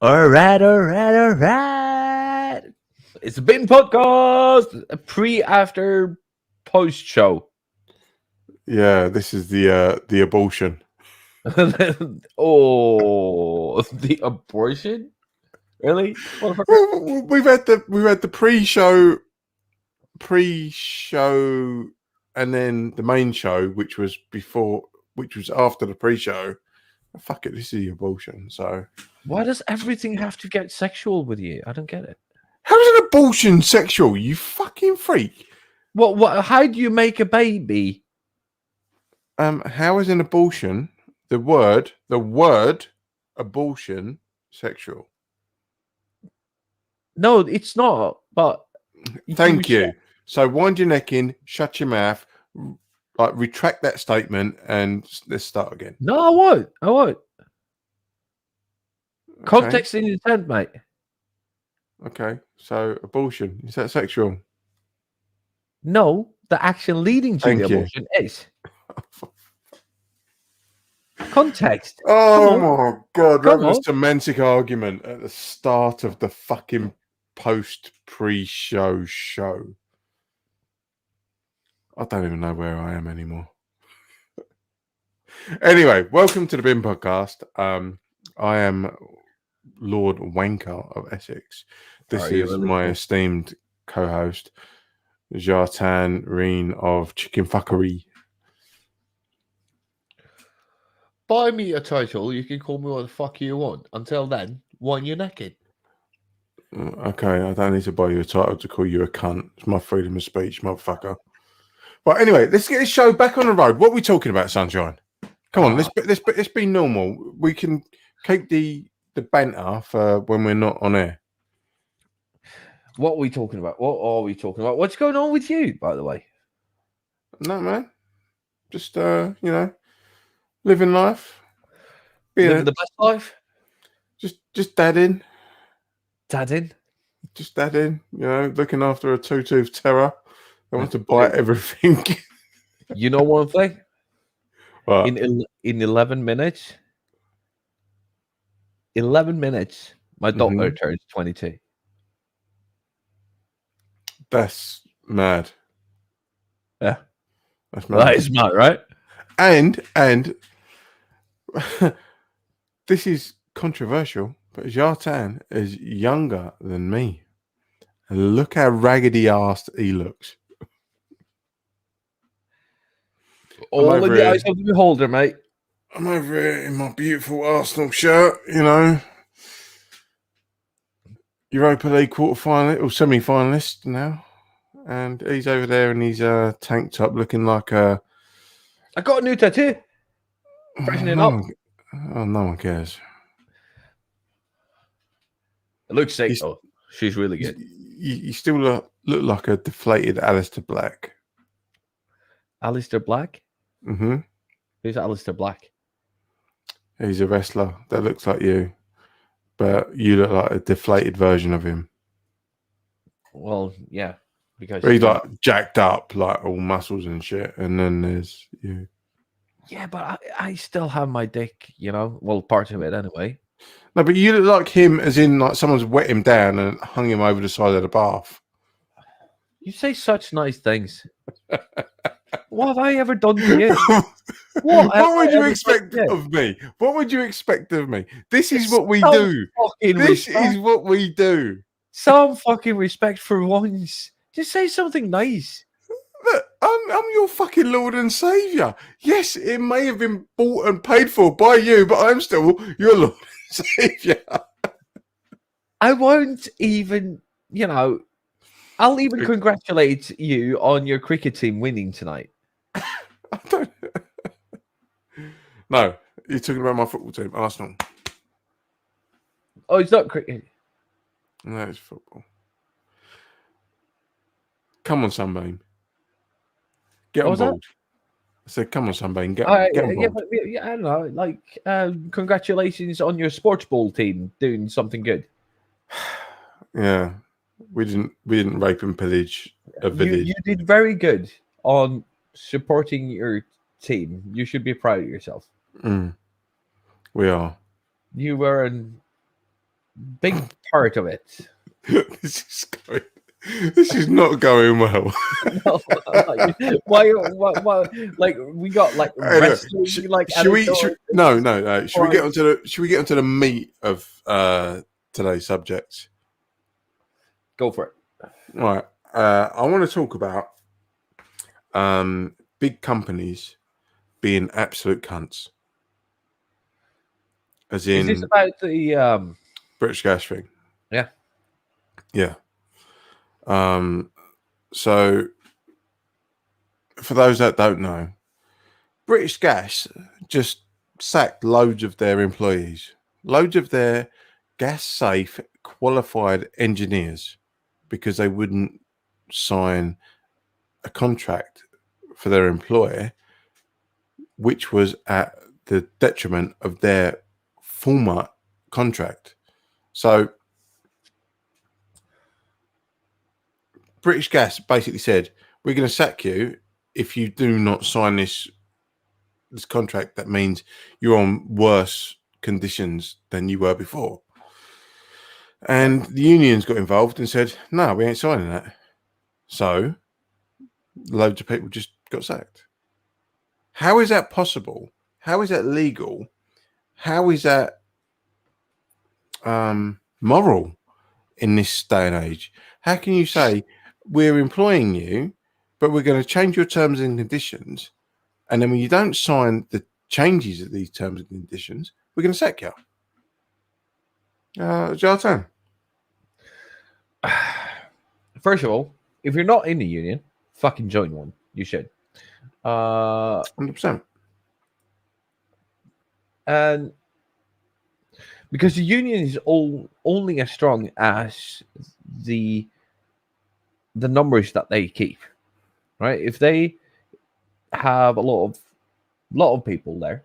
All right. It's a Bin Podcast, a pre-after post show. Yeah, this is the abortion. Oh, the abortion? Really? Motherfucker? Well, we've had the pre-show, and then the main show, which was after the pre-show. Fuck it, this is the abortion. So Why does everything have to get sexual with you? I don't get it. how is an abortion sexual? You fucking freak. What? How do you make a baby? How is an abortion the word abortion sexual? No, it's not. But Thank you. So wind your neck in, shut your mouth, like retract that statement, and let's start again. No, I won't. Okay. Context and intent, mate. Okay. So abortion, is that sexual? No, the action leading to Thank the you. abortion is. Context. Oh my god, we're Come having a on. semantic argument at the start of the fucking pre-show show. I don't even know where I am anymore. Anyway, welcome to the Bin Podcast. I am Lord Wanker of Essex. This is my esteemed co-host, Jartan Reen of Chicken Fuckery. Buy me a title. You can call me what the fuck you want. Until then, wind your neck in. Okay, I don't need to buy you a title to call you a cunt. It's my freedom of speech, motherfucker. But anyway, let's get this show back on the road. What are we talking about, Sunshine? Come on, let's be normal. We can keep the banter for when we're not on air. What are we talking about? What's going on with you, by the way? No, man. Just living life. Living the best life. Just dadding. Just dadding. Looking after a two-toothed terror. I want to bite everything. You know one thing? What? In 11 minutes, my daughter turns 22. That's mad. Yeah. That's mad. That is mad, right? And this is controversial, but Jartan is younger than me. And look how raggedy-assed he looks. All in the eyes of the beholder, mate. I'm over here in my beautiful Arsenal shirt, Europa League quarter-finalist or semi-finalist now. And he's over there in his tank top looking like a... I got a new tattoo. Freshening up. No one cares. It looks sick, though. She's really good. You still look like a deflated Alistair Black. Alistair Black? Mm-hmm. Who's Alistair Black? He's a wrestler that looks like you, but you look like a deflated version of him. Well, yeah. Because he's like jacked up, like all muscles and shit, and then there's you. Yeah, but I still have my dick, well, part of it anyway. No, but you look like him as in like someone's wet him down and hung him over the side of the bath. You say such nice things. What have I ever done to you? What would you expect of me? What would you expect of me? This is what we do. This is what we do. Some fucking respect for once. Just say something nice. Look, I'm your fucking Lord and Saviour. Yes, it may have been bought and paid for by you, but I'm still your Lord and Saviour. I won't even, I'll even congratulate you on your cricket team winning tonight. I don't... No, you're talking about my football team, Arsenal. Oh, it's not cricket. No, it's football. Come on, Sunbeam. Get on board. I said, come on, Sunbeam. Get on board. Yeah, I don't know. Like, congratulations on your sports ball team doing something good. Yeah, we didn't rape and pillage a village. You did very good on supporting your team. You should be proud of yourself. We are. You were an big part of it. This is not going well. No, like, why, like we got like Anyway, wrestling, sh- like should we? anecdotes, No. Should we get sports. onto the? Should we get onto the meat of today's subject? Go for it. Right. I want to talk about big companies being absolute cunts, as Is this in about the British Gas thing. Yeah. Yeah. So for those that don't know, British Gas just sacked loads of their employees, loads of their gas safe qualified engineers, because they wouldn't sign a contract for their employer, which was at the detriment of their former contract. So British Gas basically said, we're going to sack you if you do not sign this contract. That means you're on worse conditions than you were before. And the unions got involved and said, no, we ain't signing that. So loads of people just got sacked. How is that possible? How is that legal? How is that moral in this day and age? How can you say we're employing you, but we're going to change your terms and conditions, and then when you don't sign the changes of these terms and conditions, we're going to sack you? Jartan. First of all, if you're not in the union, fucking join one. You should. 100%. And because the union is only as strong as the numbers that they keep, right? If they have a lot of people there,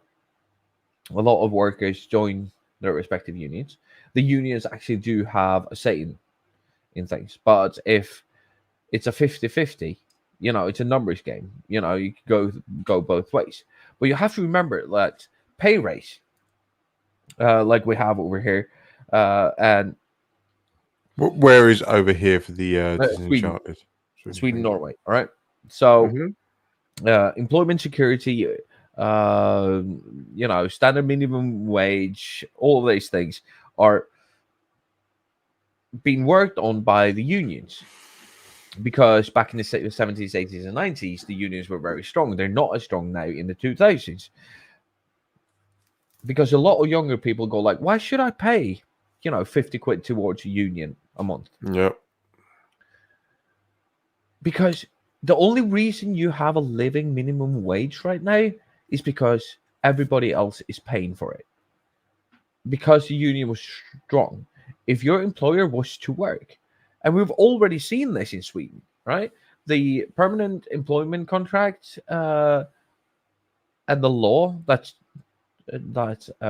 a lot of workers join their respective unions, the unions actually do have a say in things. But if it's a 50-50, it's a numbers game. You go both ways. But you have to remember that pay raise, like we have over here, and Where is over here for the Sweden, Disenchanted? Sweden, Norway. All right. So Mm-hmm. employment security, standard minimum wage, all of these things are being worked on by the unions. Because back in the 70s, 80s, and 90s, the unions were very strong. They're not as strong now in the 2000s. Because a lot of younger people go like, why should I pay, 50 quid towards a union a month? Yep. Because the only reason you have a living minimum wage right now is because everybody else is paying for it. Because the union was strong. If your employer was to work, and we've already seen this in Sweden, right? The permanent employment contract and the law that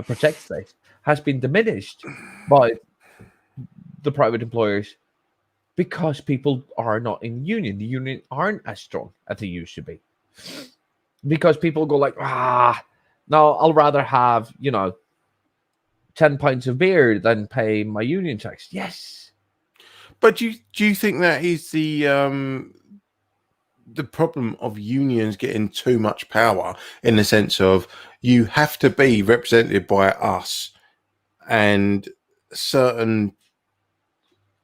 protects this has been diminished by the private employers because people are not in the union. The union aren't as strong as they used to be. Because people go like, no, I'll rather have, 10 pints of beer than pay my union tax. Yes. But do you think that is the problem of unions getting too much power, in the sense of you have to be represented by us and certain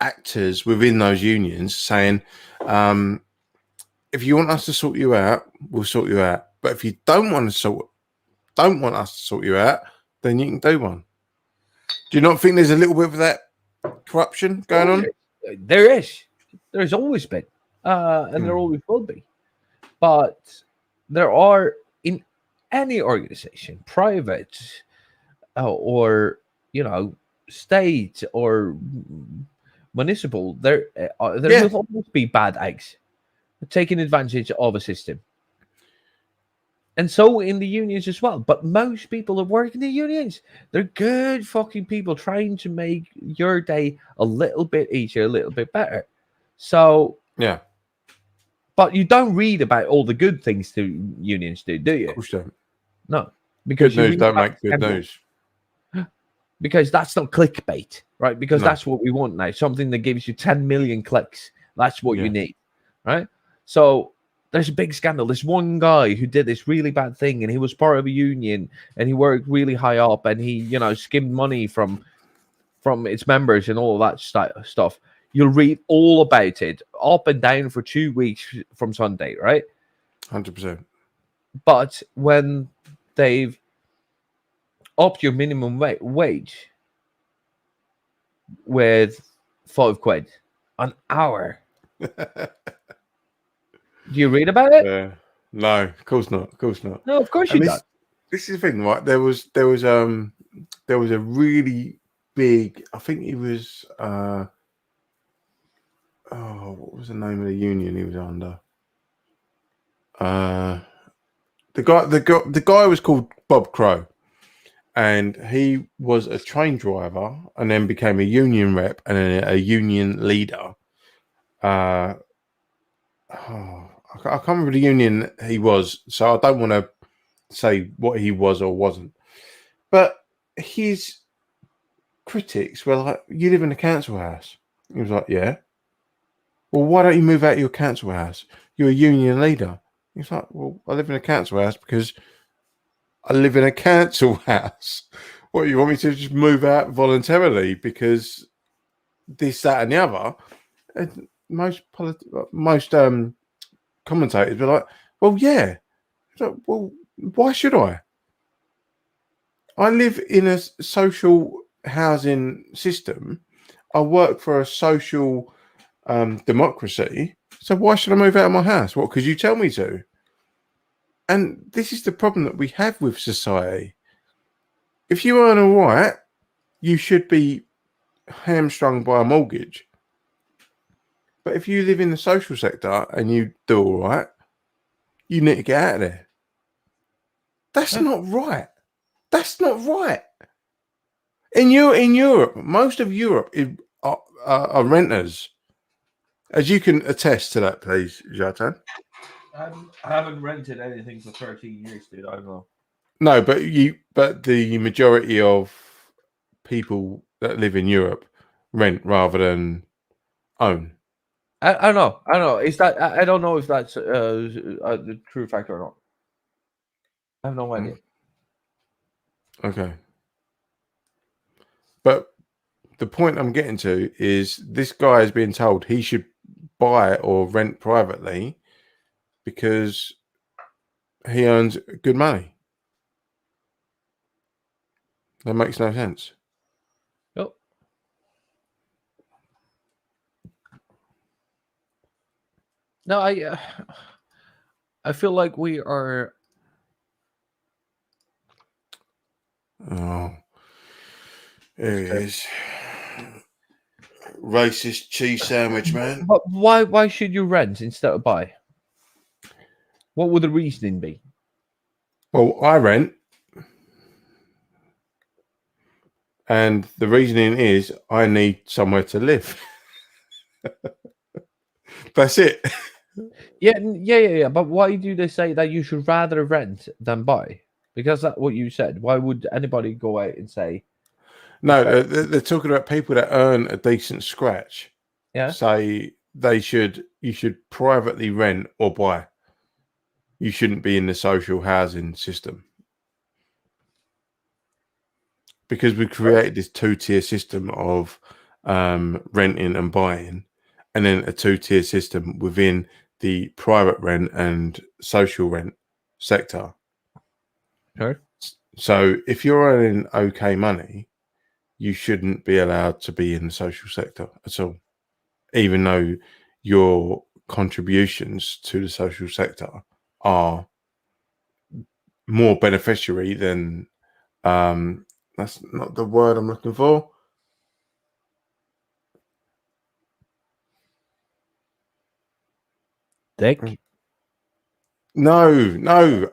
actors within those unions saying, if you want us to sort you out, we'll sort you out. But if you don't want us to sort you out, then you can do one. Do you not think there's a little bit of that corruption going on? There is. There's always been. And there always will be. But there are, in any organization, private or, state or municipal, there will always be bad eggs taking advantage of a system. And so in the unions as well. But most people that work in the unions, they're good fucking people trying to make your day a little bit easier, a little bit better. So, yeah. But you don't read about all the good things the unions do you? Of course you don't. No. Because good news don't make good news. because that's not clickbait, right? Because No. that's what we want now. Something that gives you 10 million clicks. That's what Yeah. you need, right? So there's a big scandal. This one guy who did this really bad thing, and he was part of a union, and he worked really high up, and he, skimmed money from its members and all that stuff. You'll read all about it up and down for 2 weeks from Sunday, right? 100%. But when they've upped your minimum wage with £5 an hour, do you read about it? Yeah. No, of course not. Of course not. No, of course you And don't. this is the thing, right? There was a really big. I think he was. What was the name of the union he was under? The guy was called Bob Crow, and he was a train driver, and then became a union rep and then a union leader. I can't remember the union he was, so I don't want to say what he was or wasn't. But his critics were like, "You live in a council house." He was like, "Yeah." Well, why don't you move out of your council house? You're a union leader. He's like, "Well, I live in a council house because I live in a council house. What, you want me to just move out voluntarily because this, that, and the other?" And most commentators were like, "Well, yeah." So, well, why should I? I live in a social housing system. I work for a social democracy. So why should I move out of my house? What? Because you tell me to. And this is the problem that we have with society. If you earn all right, you should be hamstrung by a mortgage. But if you live in the social sector and you do all right, you need to get out of there. That's not right. That's not right. In Europe, most of Europe are renters. As you can attest to that, please, Jatan. I haven't rented anything for 13 years, dude. I don't know. No, but the majority of people that live in Europe rent rather than own. I don't know. I don't know. Is that I don't know if that's the true fact or not. I have no idea. Okay. But the point I'm getting to is this guy is being told he should buy or rent privately because he earns good money. That makes no sense. Yep. No, I feel like we are. Oh, there he is. Racist cheese sandwich, man. But why should you rent instead of buy? What would the reasoning be? Well, I rent. And the reasoning is I need somewhere to live. That's it. Yeah. But why do they say that you should rather rent than buy? Because that's what you said. Why would anybody go out and say? No, they're talking about people that earn a decent scratch. Yeah. Say you should privately rent or buy. You shouldn't be in the social housing system. Because we created this two-tier system of renting and buying, and then a two-tier system within the private rent and social rent sector. Sure. So if you're earning okay money, you shouldn't be allowed to be in the social sector at all, even though your contributions to the social sector are more beneficiary than that's not the word I'm looking for. Dick. No.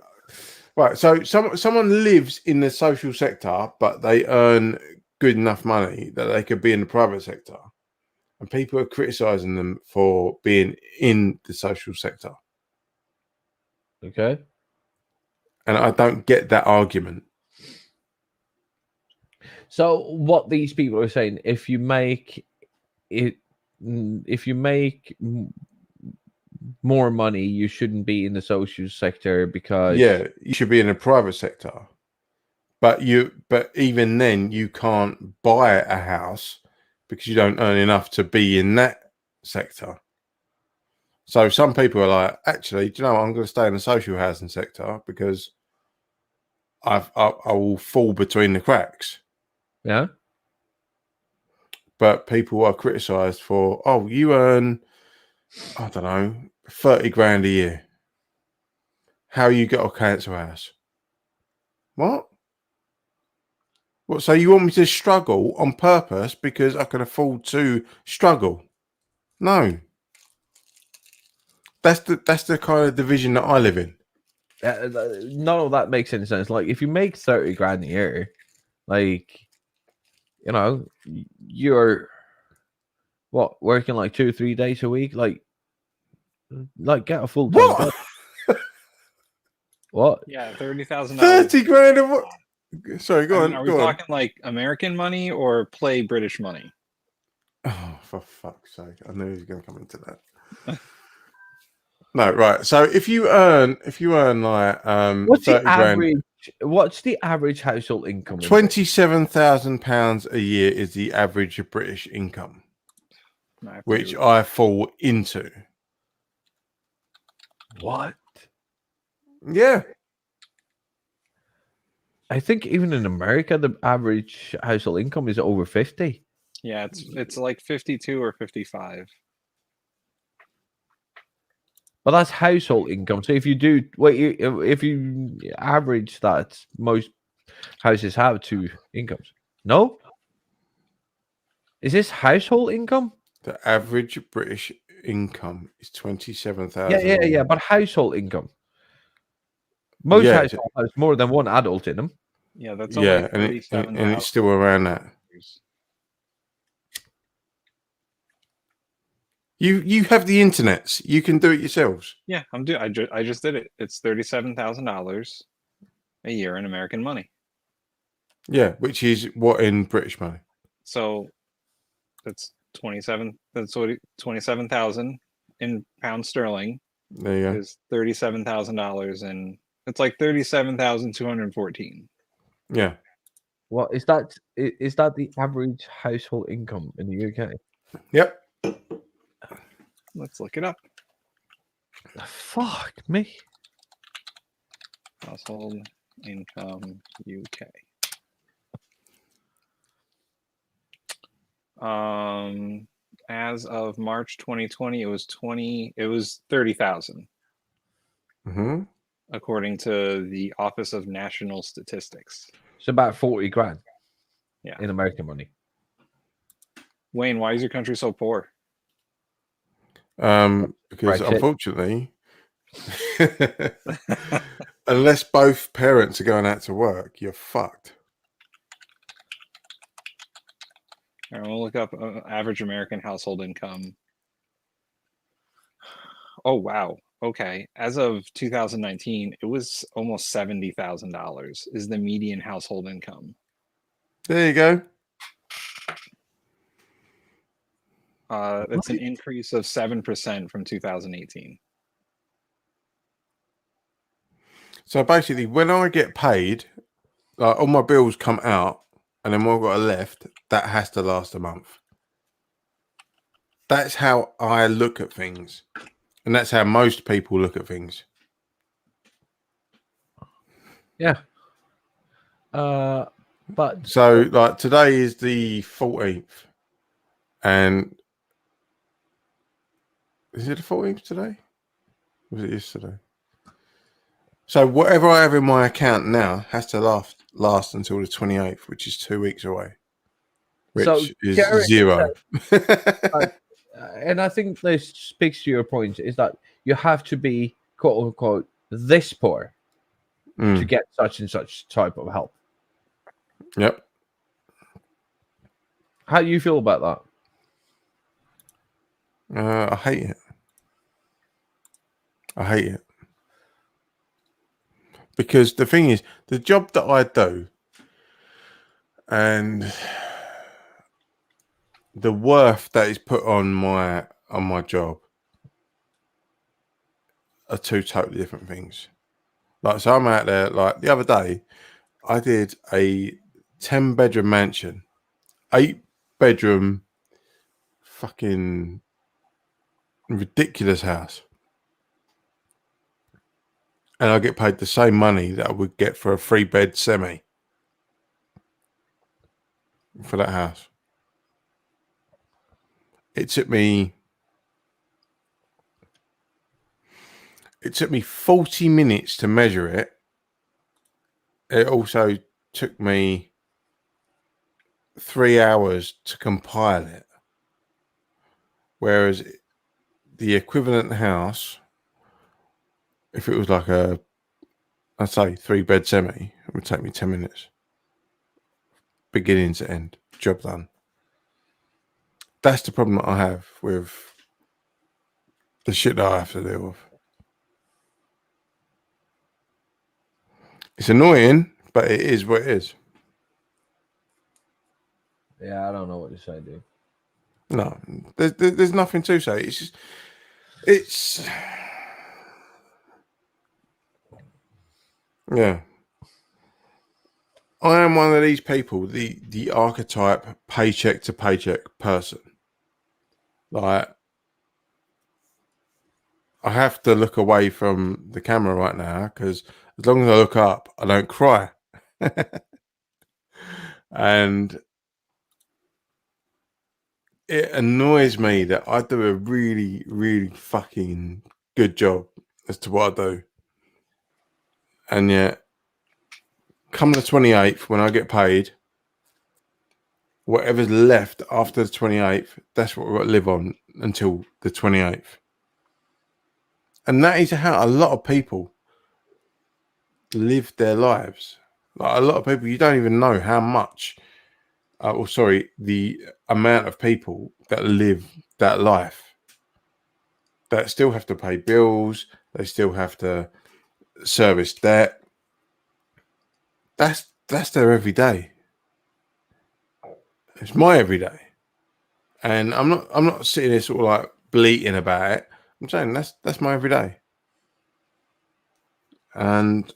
Right. So someone lives in the social sector, but they earn good enough money that they could be in the private sector. And people are criticizing them for being in the social sector. Okay. And I don't get that argument. So what these people are saying, if you make it, if you make more money, you shouldn't be in the social sector because Yeah, you should be in the private sector. But even then you can't buy a house because you don't earn enough to be in that sector. So some people are like, actually, do you know what? I'm going to stay in the social housing sector because I will fall between the cracks. yeah. But people are criticised for, oh, you earn, I don't know, 30 grand a year. How you get a council house? What? What? So you want me to struggle on purpose because I can afford to struggle? No. That's the kind of division that I live in. None of that makes any sense. Like, if you make 30 grand a year, like, you know, you're what, working like 2 or 3 days a week, like get a full-time What? job. What? Yeah, $30,000. 30 grand of what? Sorry, go I on. mean, are we Go on. talking like American money or play British money? Oh, for fuck's sake. I knew he was going to come into that. No, right. So if you earn like What's the 30 grand, average? What's the average household income? In £27,000 a year is the average of British income, I have to which do I fall into. what? Yeah. I think even in America, the average household income is over 50. Yeah, it's like 52 or 55. But that's household income. So if you do, if you average that, most houses have two incomes. No, is this household income? The average British income is 27,000. Yeah. But household income. Most Yeah, households have more than one adult in them. Yeah, that's yeah, only and 37. it's still around that. You have the internets. You can do it yourselves. Yeah, I just did it. It's $37,000 a year in American money. Yeah, which is what in British money? So that's 27. That's what 27,000 in pound sterling There you go. is $37,000, and it's like 37,214. Yeah. What is that? Is that the average household income in the UK? Yep. Let's look it up. Fuck me. Household income UK. As of March 2020, it was 30,000 Mm-hmm. according to the Office of National Statistics. It's about 40 grand. Yeah. In American money. Wayne, why is your country so poor? Because Brexit. unfortunately, unless both parents are going out to work, you're fucked. All right, we'll look up average American household income. Oh, wow. Okay. As of 2019, it was almost $70,000 is the median household income. There you go. It's an increase of 7% from 2018. So basically, when I get paid, like all my bills come out, and then what I've got left, that has to last a month. That's how I look at things, and that's how most people look at things. Yeah. But So, like today is the 14th, and is it the 14th today? Or was it yesterday? So whatever I have in my account now has to last until the 28th, which is 2 weeks away, which so is Garrett zero. and I think this speaks to your point, is that you have to be quote unquote this poor to get such and such type of help. Yep. How do you feel about that? I hate it. I hate it. Because the thing is, the job that I do, and the worth that is put on my job are two totally different things. Like, so I'm out there. Like the other day, I did a 10-bedroom mansion, 8-bedroom, fucking ridiculous house, and I get paid the same money that I would get for a 3-bed semi for that house. It took me 40 minutes to measure it. It also took me 3 hours to compile it. Whereas the equivalent house, if it was like I'd say 3-bed semi, it would take me 10 minutes. Beginning to end, job done. That's the problem that I have with the shit that I have to deal with. It's annoying, but it is what it is. Yeah, I don't know what to say, dude. No, there's nothing to say. It's just, it's yeah. I am one of these people, the archetype paycheck to paycheck person. Like, I have to look away from the camera right now because as long as I look up, I don't cry. And it annoys me that I do a really, really fucking good job as to what I do. And yet, come the 28th, when I get paid, whatever's left after the 28th, that's what we've got to live on until the 28th. And that is how a lot of people live their lives. Like, a lot of people, you don't even know how much, the amount of people that live that life, that still have to pay bills, they still have to service debt. That's their everyday. It's my everyday. And I'm not sitting there sort of like bleating about it. I'm saying that's my everyday. And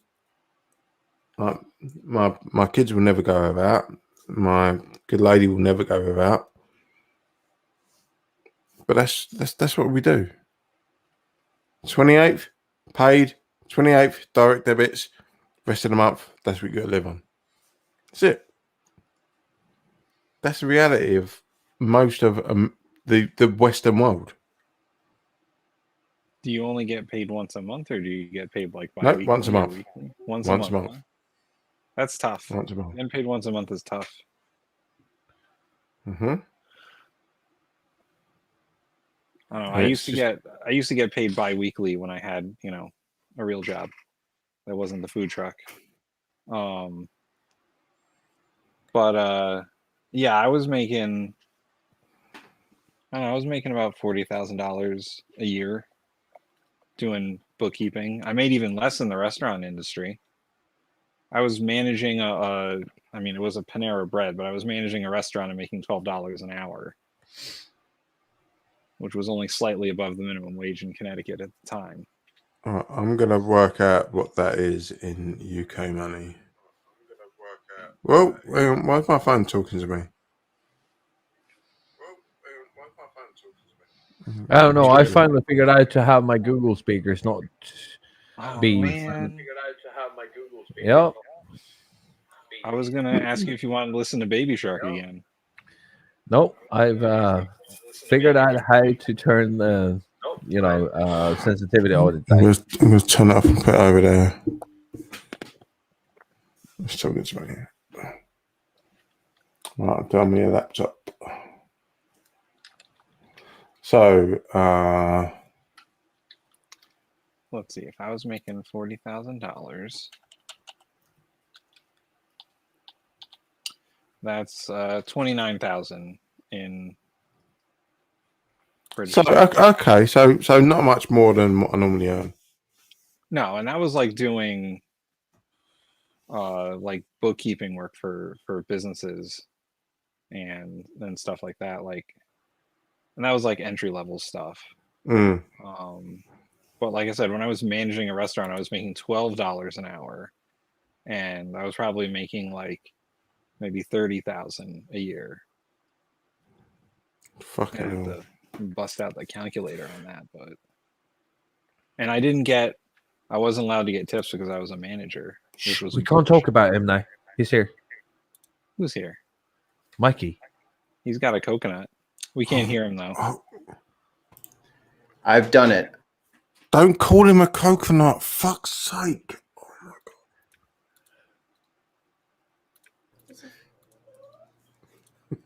my kids will never go without. My good lady will never go without. But that's what we do. 28th, paid. 28th, direct debits. Rest of the month, that's what you got to live on. That's it. That's the reality of most of the Western world. Do you only get paid once a month, or do you get paid like bi-weekly? No, once a month. Weekly? Once a month. Huh? That's tough. Once a month. Getting paid once a month is tough. Mm-hmm. I don't know. I used to get paid bi-weekly when I had, a real job. That wasn't the food truck. Yeah, I was making about $40,000 a year doing bookkeeping. I made even less in the restaurant industry. I was managing it was a Panera Bread, but I was managing a restaurant and making $12 an hour, which was only slightly above the minimum wage in Connecticut at the time. I'm going to work out what that is in UK money. Well, why is my phone talking to me? I don't know. I finally figured out to have my Google speakers not be. Man. Yep. I was going to ask you if you wanted to listen to Baby Shark again. Nope. I've figured out how to turn the sensitivity all the time. I'm going to turn it off and put it over there. Let's talk this way here. Right, I'll turn me a laptop. So, let's see. If I was making $40,000, that's $29,000 in British. So okay, so not much more than what I normally earn. No, and that was like doing like bookkeeping work for businesses and stuff like that. Like, and that was like entry level stuff. Mm. But like I said, when I was managing a restaurant, I was making $12 an hour, and I was probably making like maybe 30,000 a year. I Fucking have hell. to bust out the calculator on that, and I wasn't allowed to get tips because I was a manager, which was We can't talk about him now. He's here. Who's here? Mikey. He's got a coconut. We can't hear him though. Oh, I've done it. don't call him a coconut. Fuck's sake. Oh my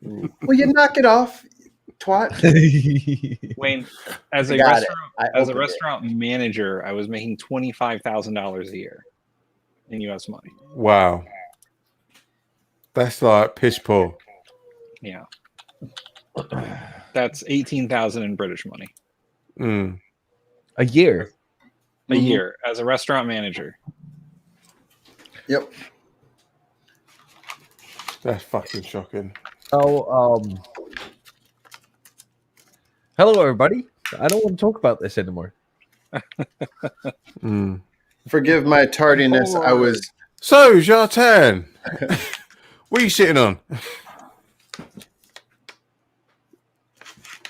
God. Will you knock it off, twat? Wayne, as I a got it. restaurant restaurant manager, I was making $25,000 a year in US money. Wow. That's like piss poor. Yeah. That's 18,000 in British money Mm. A year. a year as a restaurant manager. Yep. That's fucking shocking. Oh, hello everybody. I don't want to talk about this anymore. Mm. Forgive my tardiness. I was. So, Jartan, what are you sitting on?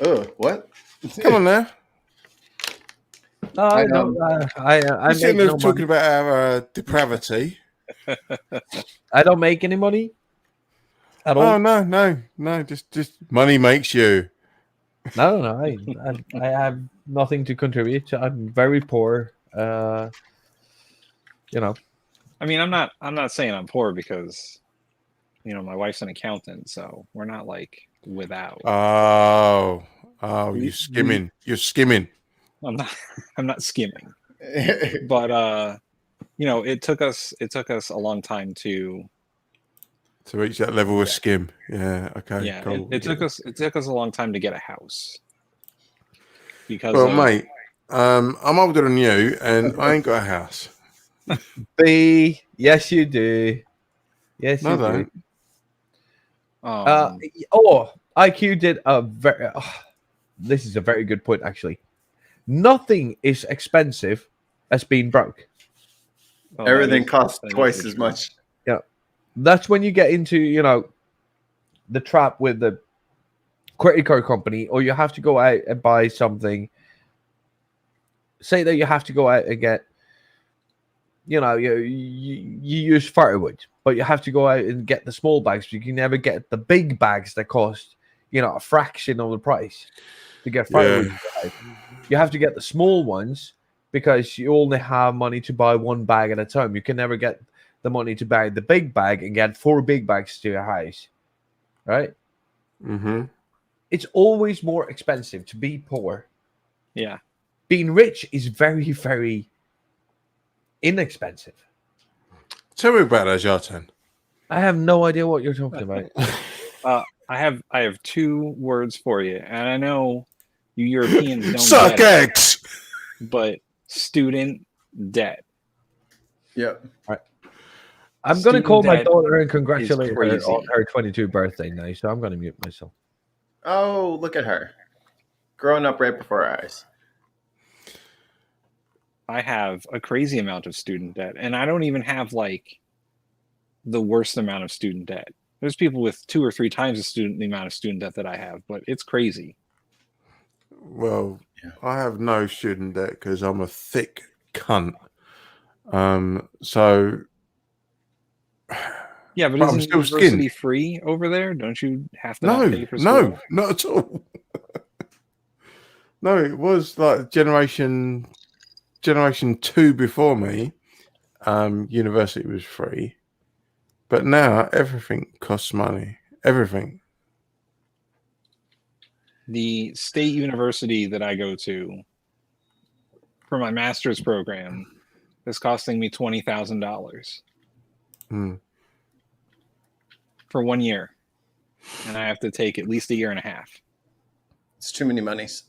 Oh, what? Come on now. I I don't. I You're make sitting there no talking money. about our depravity. I don't make any money at all. Oh no! Just money makes you. No. I have nothing to contribute. I'm very poor. You know. I mean, I'm not saying I'm poor because my wife's an accountant, so we're not like without. Oh, We- you're skimming. You're skimming. I'm not I'm not skimming. But it took us a long time to To reach that level of skim. Yeah. Okay. yeah, Cool. it took us a long time to get a house. Because Well, mate, I'm older than you, and I ain't got a house. B. Yes, you do. Yes, No, you I do. don't. IQ did a very. This is a very good point, actually. Nothing is expensive as being broke. Everything costs twice as much. That's when you get into the trap with the credit card company, or you have to go out and buy something. Say that you have to go out and get. You use firewood, but you have to go out and get the small bags. You can never get the big bags that cost a fraction of the price to get firewood. Yeah. You have to get the small ones because you only have money to buy one bag at a time. You can never get the money to buy the big bag and get 4 big bags to your house, right? Mm-hmm. It's always more expensive to be poor. Yeah. Being rich is very, very inexpensive. Tell me about that, Jartan. I have no idea what you're talking about. I have 2 words for you, and I know you Europeans don't Suck get it, eggs. but student debt. Yep. I'm going to call my debt daughter and congratulate her crazy. on her 22nd birthday now, so I'm going to mute myself. Oh, look at her. Growing up right before our eyes. I have a crazy amount of student debt, and I don't even have like the worst amount of student debt. There's people with 2 or 3 times the amount of student debt that I have, but it's crazy. Well, Yeah. I have no student debt because I'm a thick cunt. So Yeah, but But I'm isn't still university skinned. free over there? Don't you have to not pay for school? No, not at all. No, it was like generation 2 before me. University was free, but now everything costs money. Everything. The state university that I go to for my master's program is costing me $20,000 Mm. for 1 year, and I have to take at least a year and a half. It's too many monies.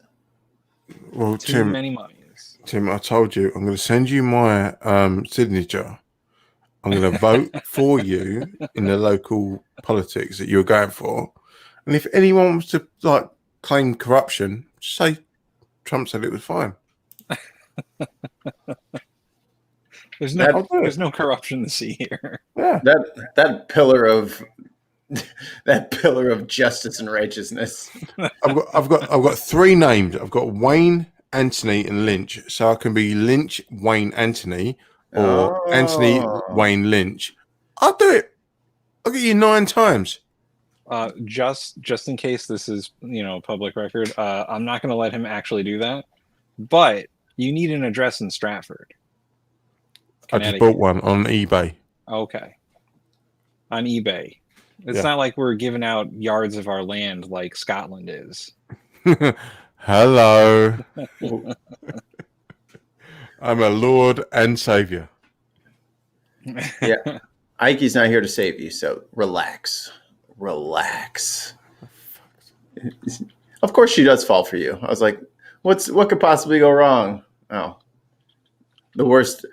Well, Too many monies. Tim, I told you I'm going to send you my signature I'm going to vote for you in the local politics that you're going for. And if anyone wants to like claim corruption, just say Trump said it was fine. There's That- there's no corruption to see here. Yeah. That pillar of that pillar of justice and righteousness. I've got three names. I've got Wayne, Anthony, and Lynch. So I can be Lynch, Wayne, Anthony, or Anthony, Wayne, Lynch. I'll do it. I'll get you 9 times. Just in case this is public record, I'm not going to let him actually do that. But you need an address in Stratford. I just bought one on eBay. Okay. On eBay. It's Yeah. not like we're giving out yards of our land like Scotland is. Hello. I'm a Lord and Savior. Yeah. Ikey's not here to save you, so relax. Relax. Of course she does fall for you. I was like, what could possibly go wrong? Oh. The worst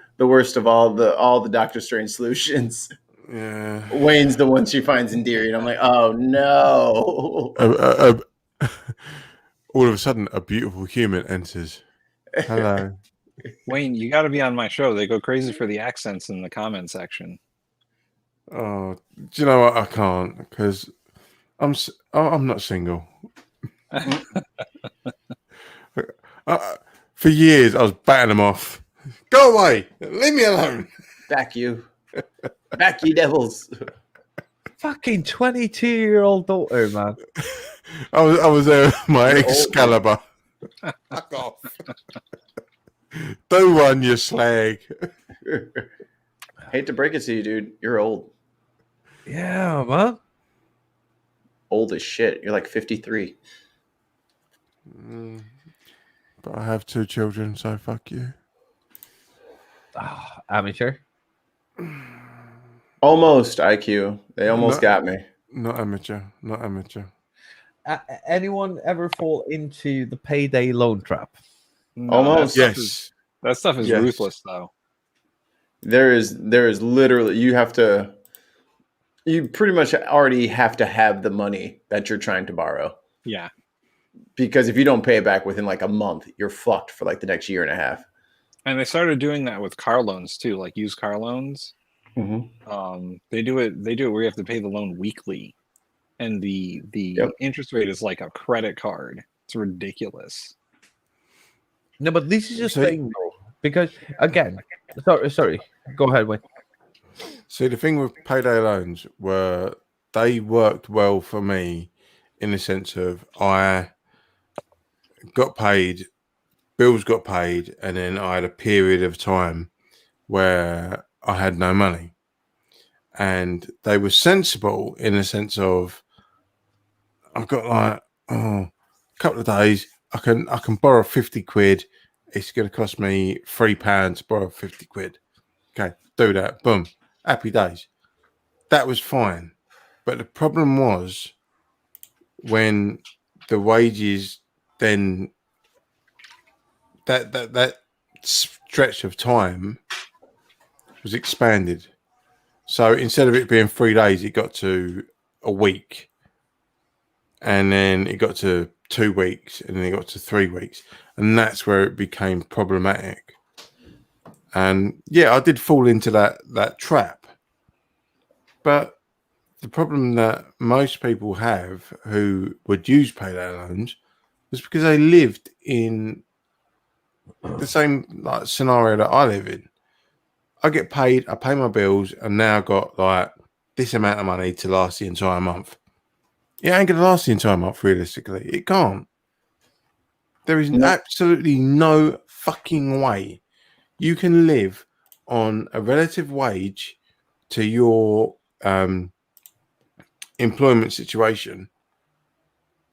of all the Doctor Strange solutions. Yeah. Wayne's the one she finds endearing. I'm like, oh no. All of a sudden, a beautiful human enters. Hello. Wayne, you got to be on my show. They go crazy for the accents in the comment section. Oh, do you know what? I can't because I'm not single. For years, I was batting them off. Go away! Leave me alone. Back you devils. Fucking 22-year-old daughter, man. I was there with my Excalibur. Fuck off. Do one, you slag. Hate to break it to you, dude. You're old. Yeah, man. Old as shit. You're like 53. But I have 2 children, so fuck you. Amateur. Almost IQ. They almost got me. Not amateur. Not amateur. Anyone ever fall into the payday loan trap? No, Almost. Yes. That stuff is Yes. ruthless, though. There is literally you pretty much already have to have the money that you're trying to borrow. Yeah. Because if you don't pay it back within like a month, you're fucked for like the next year and a half. And they started doing that with car loans too, like used car loans. Mm-hmm. They do it where you have to pay the loan weekly, and the interest rate is like a credit card. It's ridiculous. No, but this is just See- thing though, because again, sorry, go ahead, Wayne. See, the thing with payday loans were they worked well for me in the sense of I got paid, bills got paid, and then I had a period of time where I had no money. And they were sensible in the sense of I've got like a couple of days, I can borrow 50 quid. It's going to cost me £3 to borrow 50 quid. Okay, do that. Boom. Happy days. That was fine. But the problem was when the wages then that stretch of time was expanded. So instead of it being 3 days, it got to a week. And then it got to 2 weeks, and then it got to 3 weeks. And that's where it became problematic. And yeah, I did fall into that trap. But the problem that most people have who would use payday loans was because they lived in the same like scenario that I live in. I get paid, I pay my bills, and now I've got like this amount of money to last the entire month. It ain't going to last the entire month, realistically. It can't. There is absolutely no fucking way you can live on a relative wage to your employment situation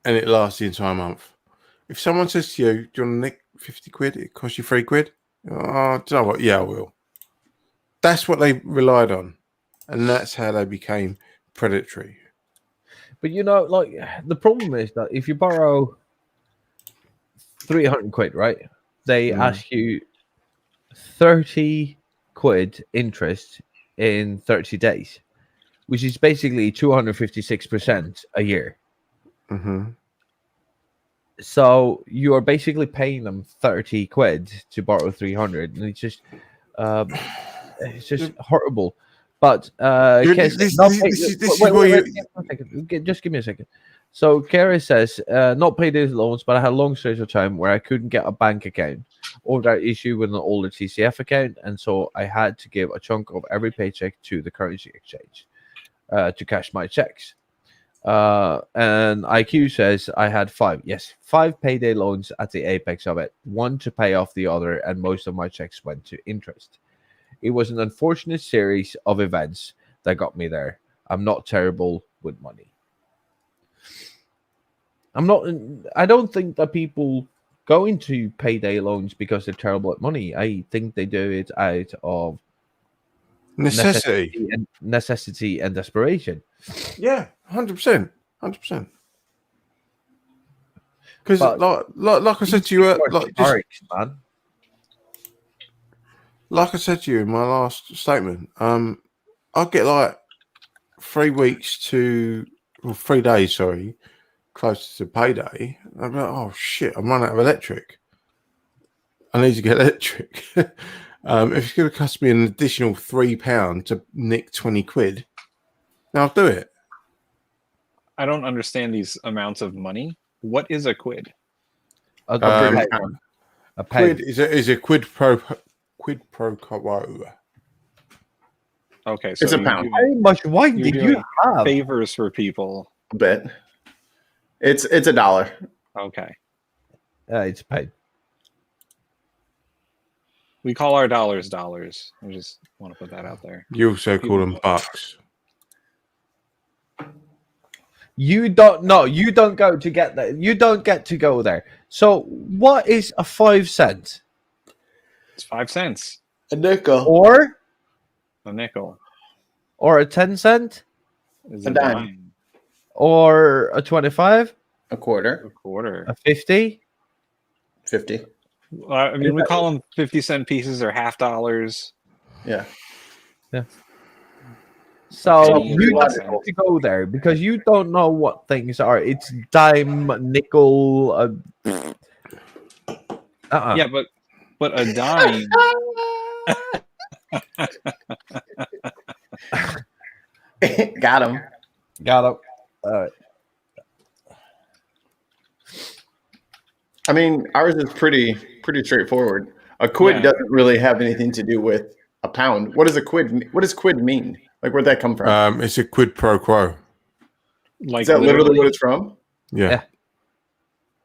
and it lasts the entire month. If someone says to you, do you want to nick 50 quid? It costs you 3 quid. Oh, do you know what? Yeah, I will. That's what they relied on. And that's how they became predatory. But like the problem is that if you borrow 300 quid, right? They ask you 30 quid interest in 30 days, which is basically 256% a year. Mm-hmm. So you are basically paying them 30 quid to borrow 300, and um, it's just horrible. But Kes, This is wait, where you. give me a second. Just give me a second. So Kara says, not paid his loans, but I had a long stretch of time where I couldn't get a bank account or that issue with an older TCF account, and so I had to give a chunk of every paycheck to the currency exchange to cash my checks. And IQ says I had five payday loans at the apex of it, one to pay off the other, and most of my checks went to interest. It was an unfortunate series of events that got me there. I'm not terrible with money. I don't think that people go into payday loans because they're terrible at money. I think they do it out of Necessity. necessity and desperation. Yeah, 100%. 100%. Because, But like I said to you, man. like I said to you in my last statement, I'll get like 3 weeks to, well, 3 days, sorry, close to payday. I'm like, oh shit, I'm running out of electric. I need to get electric. If it's going to cost me an additional £3 to nick 20 quid, then I'll do it. I don't understand these amounts of money. What is a quid? A Um, pound. A Quid pound. is a quid pro quo. Okay, so It's a you're pound. doing- How much wine you're did you doing have? favors for people. A bit. It's $1. Okay. It's a pound. We call our dollars. I just want to put that out there. You also call them bucks. You don't go to get that. You don't get to go there. So what is a 5 cent It's 5 cents. A nickel. or A nickel a 10 cent is A a dime. dime. or a 25, A quarter. A quarter. a 50? 50. I mean, we call them 50-cent pieces or $half. Yeah. So Penny you is don't 1 have cent. to go there because you don't know what things are. It's dime, nickel. Yeah, but a dime. Got him. Got it. All right. I mean, ours is pretty straightforward. A quid Yeah. doesn't really have anything to do with a pound. What does a quid? What does quid mean? Like, where'd that come from? It's a quid pro quo. Like Is that literally what it's from? Yeah.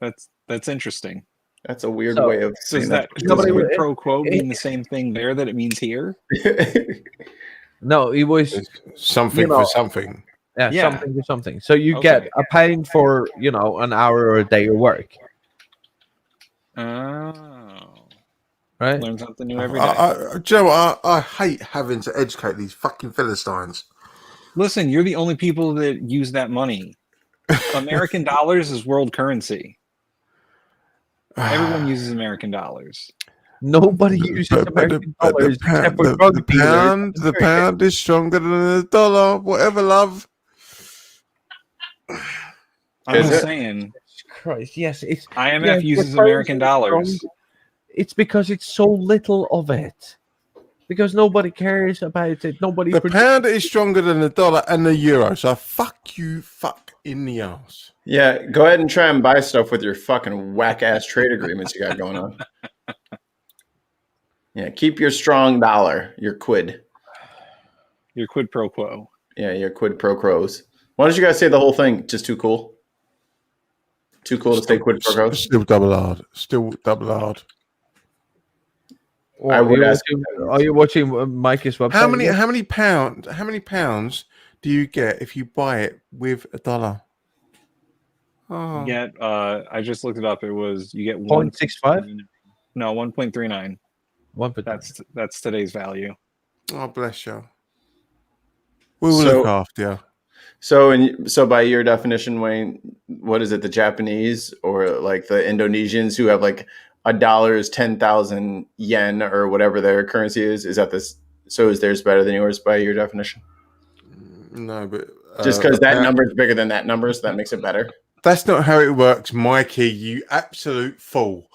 Yeah. That's interesting. That's a weird So- way of saying Does that. does but quid pro quo mean the same thing there that it means here? No, it was It's something You know- for something. yeah, Yeah. something for something. So you Okay. get a pound for an hour or a day of work, Oh, right? learn something new every day. Do you know what? I hate having to educate these fucking Philistines. Listen, you're the only people that use that money. American dollars is world currency. Everyone uses American dollars. Nobody uses American dollars except for drug dealers. the pound is stronger than the dollar. Whatever, love. I'm Is just it? saying, Christ, yes, it's IMF yeah, uses the American currency is dollars. strong. It's because it's so little of it. Because nobody cares about it. Nobody. The pound is stronger than the dollar and the euro. So fuck you, fuck in the ass. Yeah, go ahead and try and buy stuff with your fucking whack ass trade agreements you got going on. Yeah, keep your strong dollar, your quid. Your quid pro quo. Yeah, your quid pro quos. Why don't you guys say the whole thing? Just too cool. Too cool to say quid pro quos. Still double hard. Still double hard. Or I would are you ask- watching, are you watching Mike's website? How many again? how many pounds do you get if you buy it with a dollar? Oh. You get I just looked it up. It was you get 0.65? No, 1.39. 1%. That's today's value. Oh, bless you. We will So- look after you. So by your definition, Wayne, what is it? The Japanese or like the Indonesians who have like $1 is 10,000 yen or whatever their currency is? Is that this? So is theirs better than yours by your definition? No, but Just because that number is bigger than that number, so that makes it better. that's not how it works, Mikey. You absolute fool.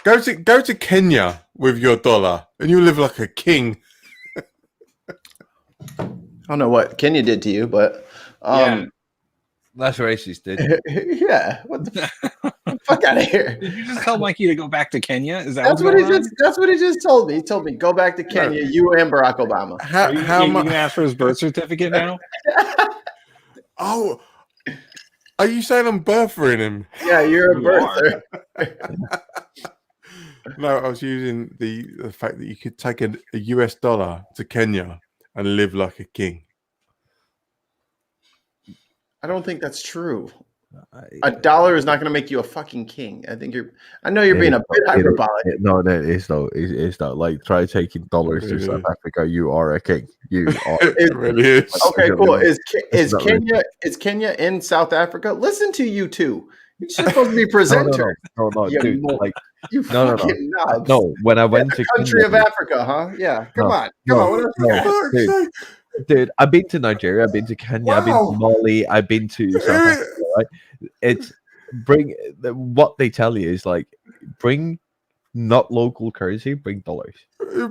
Go to Kenya with your dollar, and you live like a king. I don't know what Kenya did to you, but Yeah. That's racist, dude. yeah. What the fuck out of here? Did you just tell Mikey to go back to Kenya? Is that That's what's what he going on? just. That's what he just told me. He told me go back to Kenya. You and Barack Obama. How You much? gonna ask for his birth certificate now? Oh, are you saying I'm birthing him? Yeah, you're a You birther. No, I was using the fact that you could take a US dollar to Kenya and live like a king. I don't think that's true. A dollar is not going to make you a fucking king. I think you're. I know you're being a bit hyperbolic. No, that is though. It's not like try taking dollars to South Africa. You are a king. You are. It really is. Okay, cool. Is not Kenya in South Africa? Listen to you two. You're supposed to be presenter. No, You dude. mo- Like, You no. fucking knobs. No, when I went The to country Kenya, of Africa, huh? Yeah. Come on. What else you no. got? Dude, dude, I've been to Nigeria, I've been to Kenya, I've been Wow. to Mali, I've been to South Africa, right? It's what they tell you is like bring not local currency, bring dollars.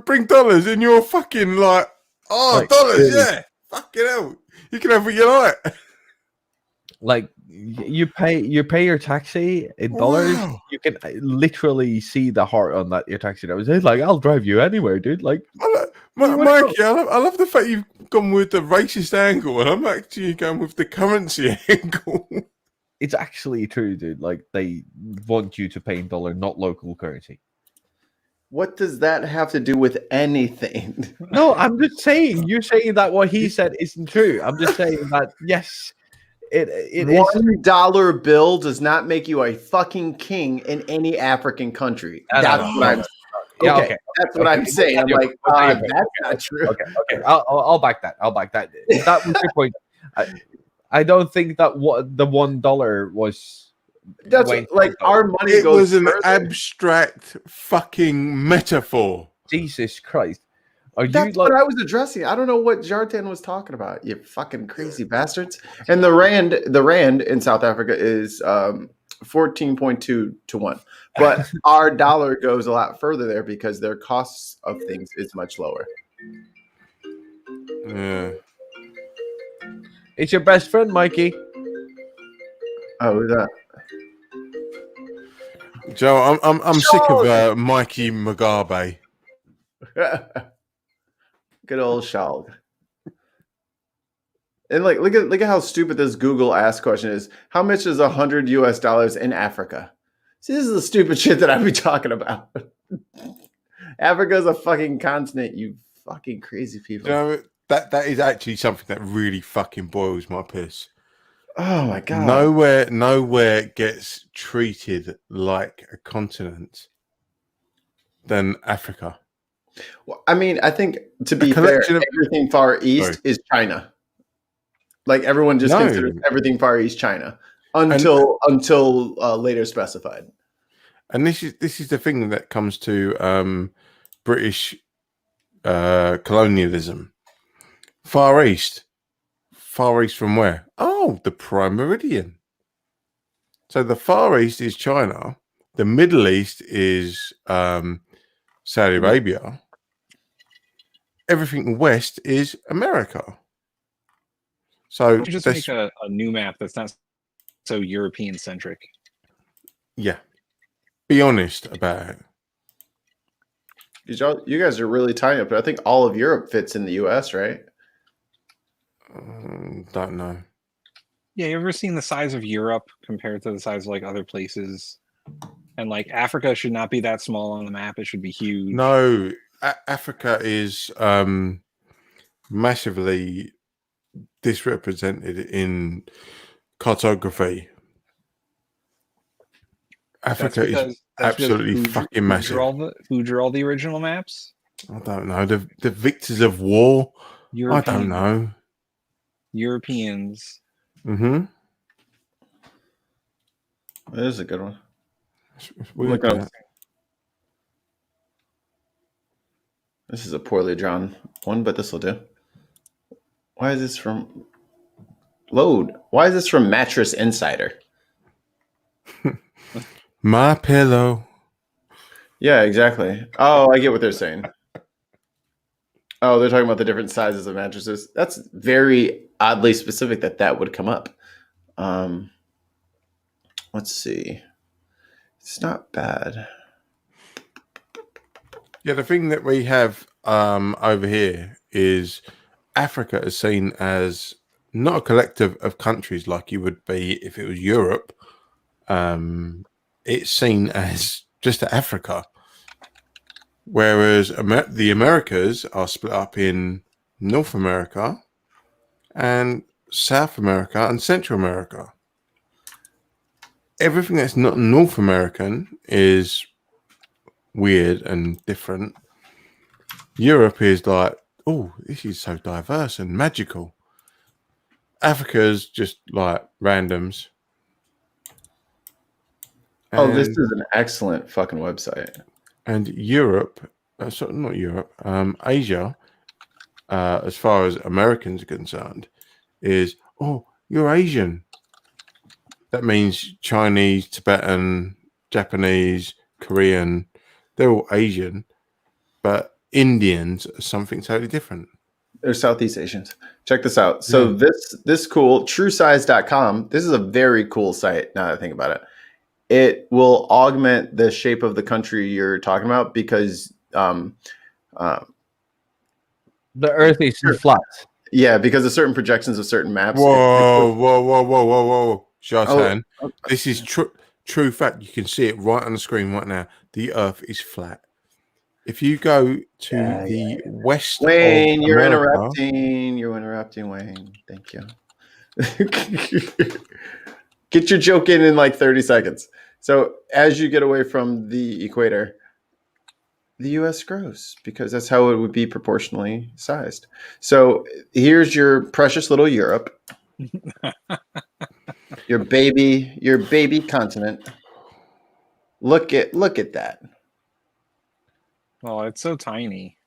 Bring dollars and you're fucking like, Like, dollars, really? yeah. Fucking hell. You can have what you like. Like you pay your taxi in dollars. Wow. You can literally see the heart on that your taxi. That was it. Like I'll drive you anywhere, dude. Like Mikey, I love the fact you've gone with the racist angle, and I'm actually going with the currency angle. it's actually true, dude. Like they want you to pay in dollar, not local currency. What does that have to do with anything? No, I'm just saying. You're saying that what he said isn't true. I'm just saying that yes, it is. $1 bill does not make you a fucking king in any African country. No, That's no. what I'm. Yeah, Okay, okay. that's what I'm saying. I'm like, that's not true. Okay. I'll back that. If that was your point. I don't think that what the $1 was. That's like our money It goes was an further. abstract fucking metaphor. Jesus Christ. Are That's you like? what I was addressing. I don't know what Jartan was talking about. You fucking crazy bastards. And the rand in South Africa is 14.2 to 1. But our dollar goes a lot further there because their costs of things is much lower. Yeah. It's your best friend, Mikey. Oh, who's that? Joe, I'm sick of Mikey Mugabe. Good old Shald. And like look at how stupid this Google Ask question is. How much is $100 in Africa? See, this is the stupid shit that I'd be talking about. Africa's a fucking continent, you fucking crazy people. You know, that is actually something that really fucking boils my piss. Oh my god. Nowhere gets treated like a continent than Africa. Well, I mean, I think to be fair, everything Far East is China. Like everyone just considers everything Far East China until later specified. And this is the thing that comes to British colonialism. Far East from where? Oh, the Prime Meridian. So the Far East is China. The Middle East is Saudi Arabia. Everything west is America. So just make a new map that's not so European centric. Yeah. Be honest about it. You guys are really tiny up there. I think all of Europe fits in the US, right? Don't know. Yeah, you ever seen the size of Europe compared to the size of like other places? And like Africa should not be that small on the map. It should be huge. No, Africa is massively disrepresented in cartography. Africa is absolutely fucking massive. Who drew all the original maps? I don't know. The victors of war? I don't know. Europeans. Mm-hmm. That is a good one. Look up. This is a poorly drawn one, but this will do. Why is this from Load? Why is this from Mattress Insider? My pillow. Yeah, exactly. Oh, I get what they're saying. Oh, they're talking about the different sizes of mattresses. That's very oddly specific that would come up. Let's see. It's not bad. Yeah, the thing that we have over here is Africa is seen as not a collective of countries like you would be if it was Europe. It's seen as just Africa, whereas the Americas are split up in North America and South America and Central America. Everything that's not North American is weird and different. Europe is like, oh, this is so diverse and magical. Africa's just like randoms. Oh, this is an excellent fucking website. And Europe, not Europe, Asia, as far as Americans are concerned, is, oh, you're Asian. That means Chinese, Tibetan, Japanese, Korean, they're all Asian, but Indians are something totally different. They're Southeast Asians. Check this out. So this cool, truesize.com, this is a very cool site now that I think about it. It will augment the shape of the country you're talking about because The Earth is flat. yeah, because of certain projections of certain maps. Whoa. Shartan, okay. This is true fact. You can see it right on the screen right now. The Earth is flat. If you go to the west Wayne, of you're America, interrupting. You're interrupting, Wayne. Thank you. Get your joke in like 30 seconds. So as you get away from the equator, the U.S. grows because that's how it would be proportionally sized. So here's your precious little Europe, your baby continent. Look at that. Oh, it's so tiny.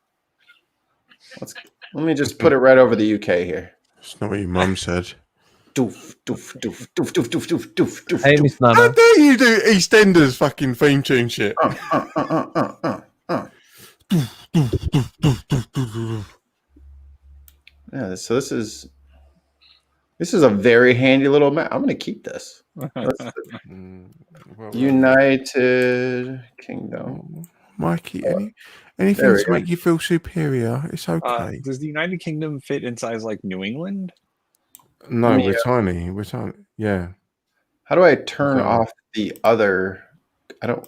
Let me just put it right over the UK here. it's not what your mum said. Doof, doof, doof, doof, doof, doof, doof, doof, doof, Hey, doof. Miss How Nana. dare you do EastEnders fucking theme tune shit? Yeah, so this is a very handy little map. I'm going to keep this. United Kingdom. Mikey, anything There we to go. make you feel superior, it's okay. Does the United Kingdom fit in size like New England? No, Let me, we're tiny. We're tiny. Yeah. How do I turn So- off the other? I don't.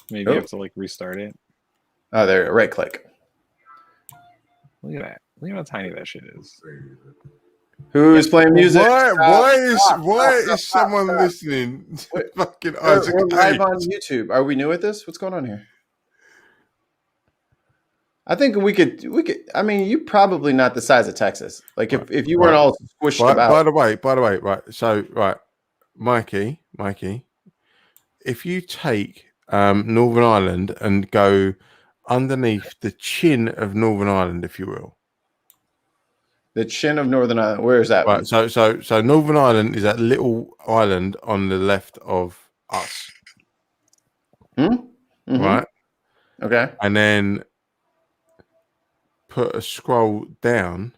Maybe you have to like restart it. Oh, there. Right click. Look at that. Look at how tiny that shit is. Who's playing music? Why is someone listening to Wait. fucking We're Isaac live Hayes? on YouTube. Are we new at this? What's going on here? I think we could. I mean, you're probably not the size of Texas. Like if you weren't all squished about. By the way, right. So, right, Mikey, if you take Northern Ireland and go underneath the chin of Northern Ireland, if you will. The chin of Northern Ireland. Where is that? Right. So Northern Ireland is that little island on the left of us. Mm-hmm. Right. Okay. And then put a scroll down.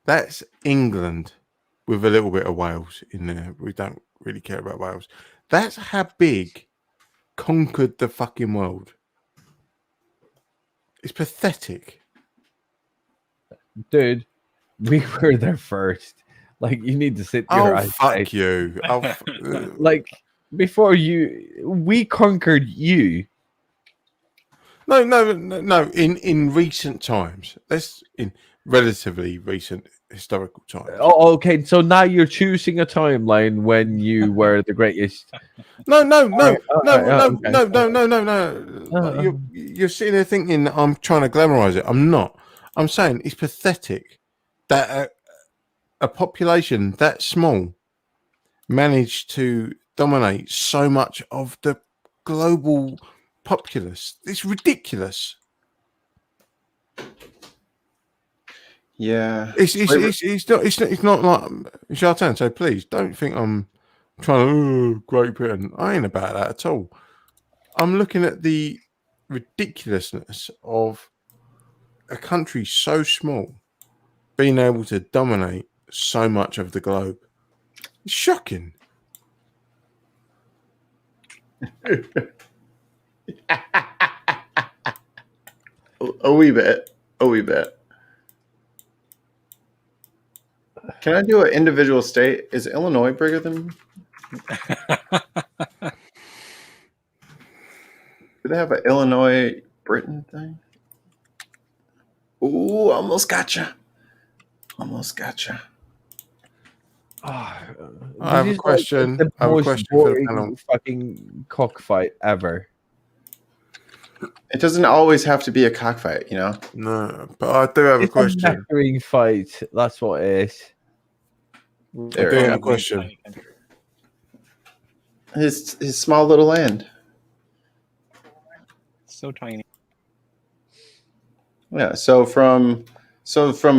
That's England with a little bit of Wales in there. We don't really care about Wales. That's how big conquered the fucking world. It's pathetic. Dude, we were there first. Like, you need to sit your eyes Fuck tight. you. Like, before we conquered you. No. In recent times, that's in relatively recent historical times. Oh, okay. So now you're choosing a timeline when you were the greatest. No. Okay. You're sitting there thinking I'm trying to glamorize it. I'm not. I'm saying it's pathetic that a population that small managed to dominate so much of the global populace. It's ridiculous. Yeah. It's not like Jartan. So please don't think I'm trying to Great Britain. I ain't about that at all. I'm looking at the ridiculousness of a country so small being able to dominate so much of the globe. It's shocking. A wee bit. A wee bit. Can I do an individual state? Is Illinois bigger than? Do they have an Illinois Britain thing? Ooh, almost gotcha. Almost gotcha. I have a question. The I have a most question for the boring panel. fucking cockfight ever. It doesn't always have to be a cockfight, you know. No, but I do have a It's question. a measuring fight. That's what it is. I do have a question. His small little land. So tiny. Yeah. So from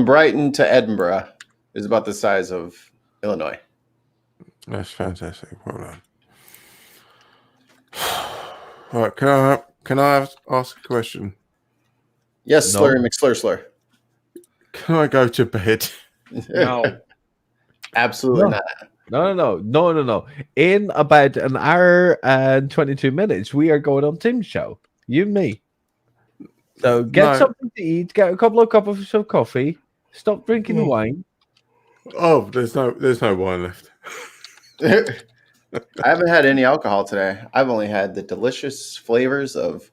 Brighton to Edinburgh is about the size of Illinois. That's fantastic. Well done. All right, can I ask a question? Yes, No. Slurry McSlur. Can I go to bed? No. Absolutely No. not. No. In about an hour and 22 minutes, we are going on Tim's show. You and me. So get something to eat, get a couple of cups of coffee, stop drinking wine. Oh, there's no wine left. I haven't had any alcohol today. I've only had the delicious flavors of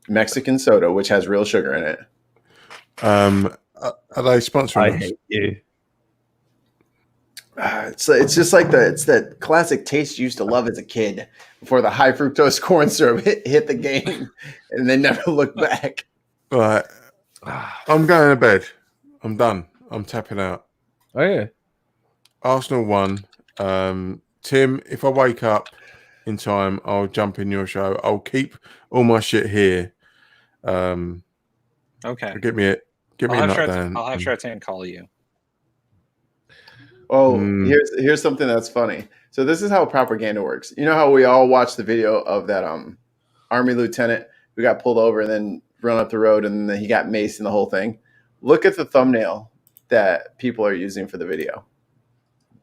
Mexican soda, which has real sugar in it. Are they sponsoring I us? hate you. It's just like it's that classic taste you used to love as a kid before the high fructose corn syrup hit the game, and they never looked back. Right. I'm going to bed. I'm done. I'm tapping out. Oh yeah. Arsenal won. Tim, if I wake up in time, I'll jump in your show. I'll keep all my shit here. Okay. Get me a nut down. I'll have Shartan call you. Oh, here's something that's funny. So this is how propaganda works. You know how we all watched the video of that army lieutenant who got pulled over and then run up the road and then he got maced and the whole thing? Look at the thumbnail that people are using for the video.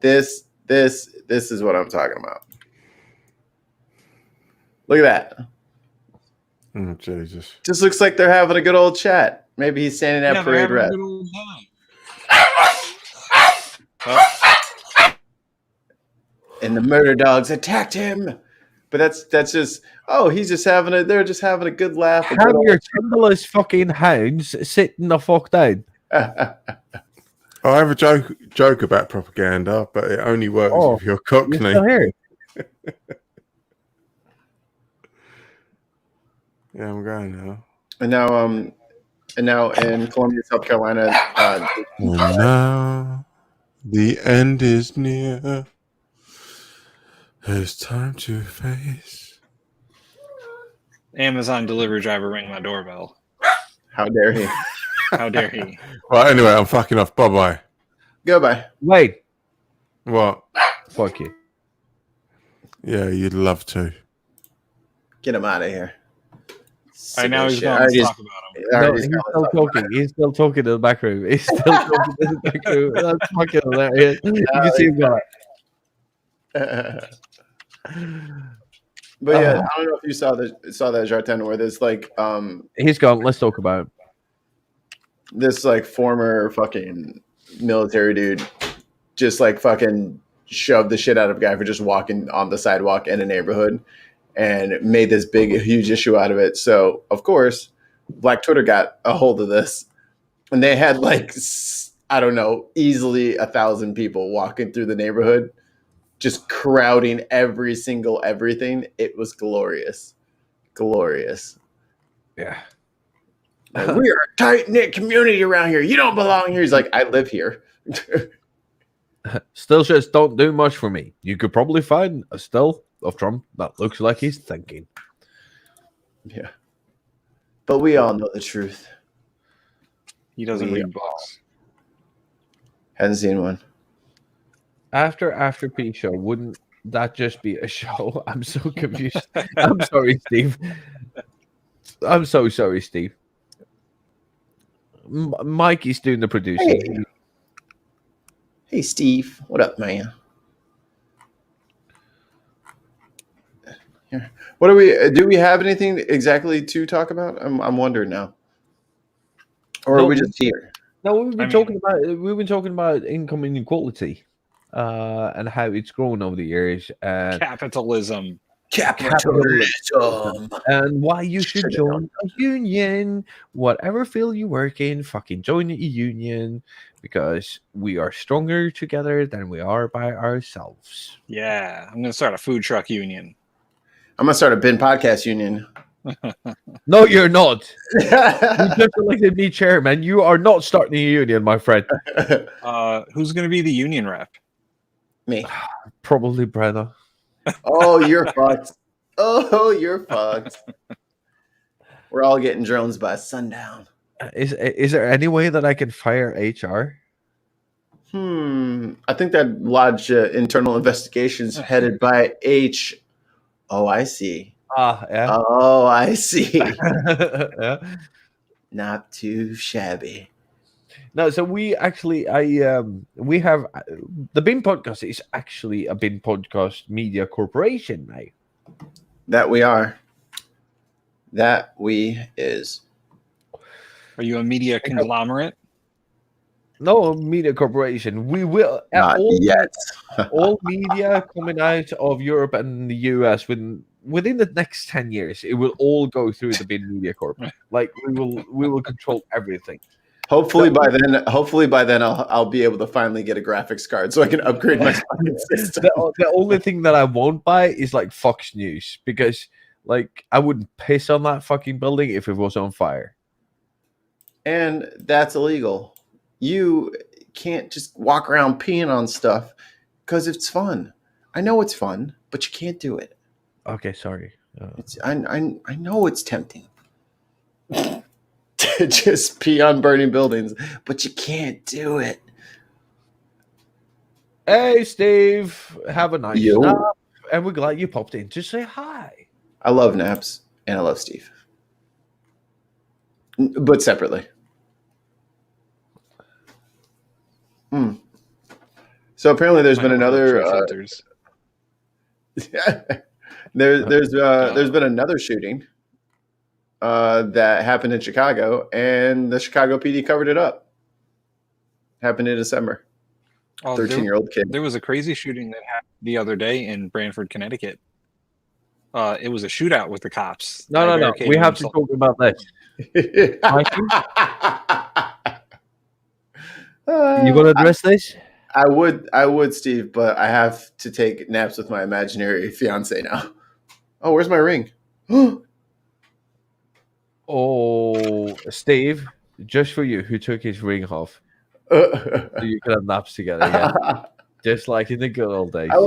This is what I'm talking about. Look at that. Oh, Jesus. Just looks like they're having a good old chat. Maybe he's standing at parade rep. And the murder dogs attacked him. But that's just they're just having a good laugh. Have your timberless fucking hounds sitting the fuck down. I have a joke about propaganda, but it only works if you're Cockney. You're still here. Yeah, I'm going now. And now in Columbia, South Carolina. And now the end is near. It's time to face. Amazon delivery driver rang my doorbell. How dare he? How dare he? Right, anyway, I'm fucking off. Bye-bye. Goodbye. Wait. What? Fuck you. Yeah, you'd love to. Get him out of here. Right now he's going to talk about him. No, he's still talking. He's still talking in the back room. He's still talking in the back room. That's fucking hilarious. You can see him go. But yeah, I don't know if you saw that Jarten where there's like he's gone. Let's talk about it. This like former fucking military dude just like fucking shoved the shit out of a guy for just walking on the sidewalk in a neighborhood and made this huge issue out of it. So of course, Black Twitter got a hold of this and they had like, I don't know, easily 1,000 people walking through the neighborhood, just crowding every single everything. It was glorious. Glorious. Yeah. Like, we are a tight-knit community around here. You don't belong here. He's like, I live here. Still just don't do much for me. You could probably find a still of Trump that looks like he's thinking. Yeah. But we all know the truth. He doesn't read books. Hadn't seen one. After P show, wouldn't that just be a show? I'm so confused. I'm sorry, Steve. I'm so sorry, Steve. Mikey's doing the producing. Hey. Hey, Steve. What up, man? Here. What do we have anything exactly to talk about? I'm wondering now. Or No, are we just here? No, we've been I mean- talking about income inequality, and how it's grown over the years, and Capitalism. Capitalism. and why you should Should've join a union, whatever field you work in. Fucking join a union because we are stronger together than we are by ourselves. Yeah, I'm gonna start a food truck union. I'm gonna start a BinPodcast union. No, you're not. You just elected me chairman. You are not starting a union, my friend. Who's gonna be the union rep? Me. Probably Brenna. Oh, you're fucked. Oh, you're fucked. We're all getting drones by sundown. Is there any way that I can fire HR? I think that lodge internal investigations headed by H. Oh, I see. Yeah. Oh, I see. Yeah. Not too shabby. No, so we actually, we have the Bin Podcast is actually a Bin Podcast media corporation now. That we are. That we is. Are you a media conglomerate? No, media corporation. We will Not yet. all media coming out of Europe and the US within the next 10 years, it will all go through the Bin Media Corp. Like we will control everything. Hopefully by then I'll be able to finally get a graphics card so I can upgrade my fucking system. The only thing that I won't buy is like Fox News, because like I wouldn't piss on that fucking building if it was on fire. And that's illegal. You can't just walk around peeing on stuff because it's fun. I know it's fun, but you can't do it. Okay, sorry. I know it's tempting to just pee on burning buildings, but you can't do it. Hey, Steve, have a nice Yo. nap, and we're glad you popped in to say hi. I love naps and I love Steve, but separately. So apparently, there's been another. There's been another shooting that happened in Chicago, and the Chicago PD covered it up. Happened in December. 13-year-old kid. There was a crazy shooting that happened the other day in Branford, Connecticut. It was a shootout with the cops. No. We have to talk about this. You gonna address this? I would, Steve, but I have to take naps with my imaginary fiance now. Oh, where's my ring? Oh, Steve, just for you, who took his ring off, so you can have naps together again, just like in the good old days. I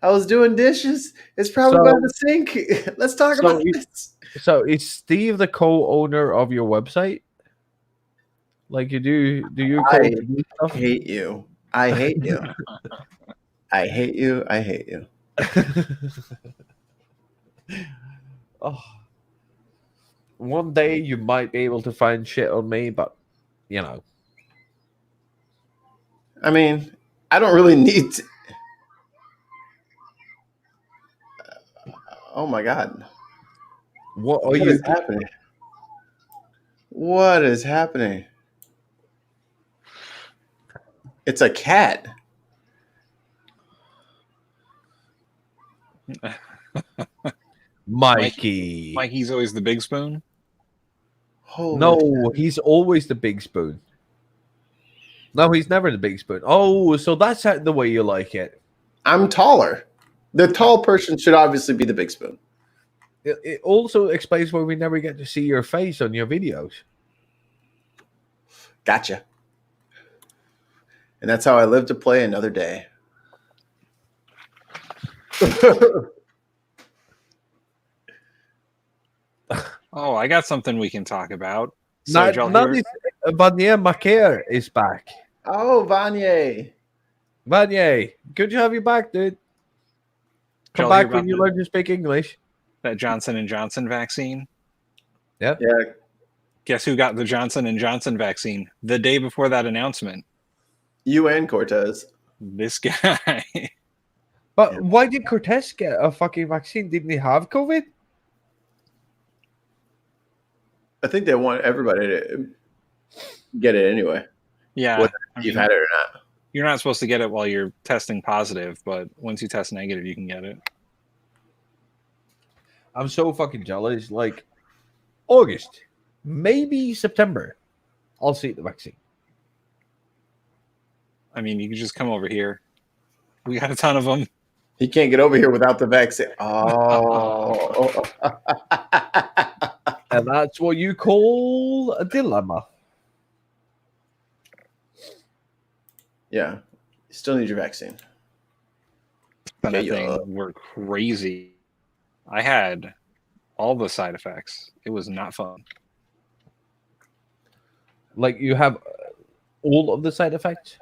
was doing dishes. It's probably by the sink. Let's talk about this. So is Steve the co-owner of your website? Like you do you I hate you. I hate you. I hate you. I hate you. Oh. One day you might be able to find shit on me, but you know. I mean, I don't really need to. Oh my God. What is happening? What is happening? It's a cat. Mikey. Mikey's always the big spoon. Holy No, he's always the big spoon. No, he's never the big spoon. Oh, so that's the way you like it. I'm taller. The tall person should obviously be the big spoon. It also explains why we never get to see your face on your videos. Gotcha. And that's how I live to play another day. Oh, I got something we can talk about. Vanya Macaire is back. Oh, Vanye. Vanye, good to have you back, dude. Come y'all hear back when about you learn to speak English. that Johnson & Johnson vaccine? Yeah. Yeah, Guess who got the Johnson & Johnson vaccine the day before that announcement? you and Cortez. This guy. But Yeah. why did Cortez get a fucking vaccine? Didn't he have COVID? I think they want everybody to get it anyway, Yeah. whether I you've mean, had it or not. you're not supposed to get it while you're testing positive, but once you test negative, you can get it. I'm so fucking jealous. Like August, maybe September, I'll see the vaccine. I mean, you can just come over here. We got a ton of them. He can't get over here without the vaccine. Oh. And that's what you call a dilemma. Yeah. You still need your vaccine. And that Okay, thing were crazy. I had all the side effects. It was not fun. Like you have all of the side effects.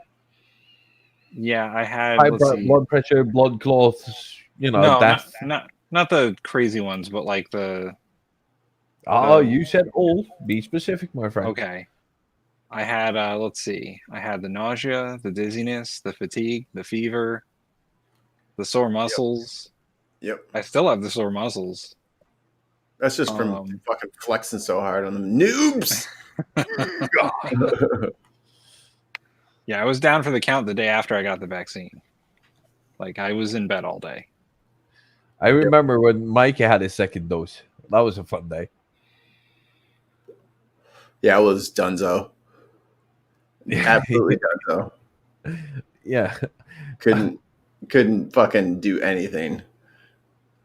Yeah, I had. High Let's see. blood pressure, blood clots, No, death. not the crazy ones, but like the. Oh, you said all. Be specific, my friend. Okay. I had. Let's see. I had the nausea, the dizziness, the fatigue, the fever, the sore muscles. Yep. I still have the sore muscles. That's just from fucking flexing so hard on them noobs. Yeah, I was down for the count the day after I got the vaccine. Like I was in bed all day. I remember when Micah had his second dose. That was a fun day. Yeah, it was Dunzo. Absolutely Dunzo. Yeah. Couldn't fucking do anything.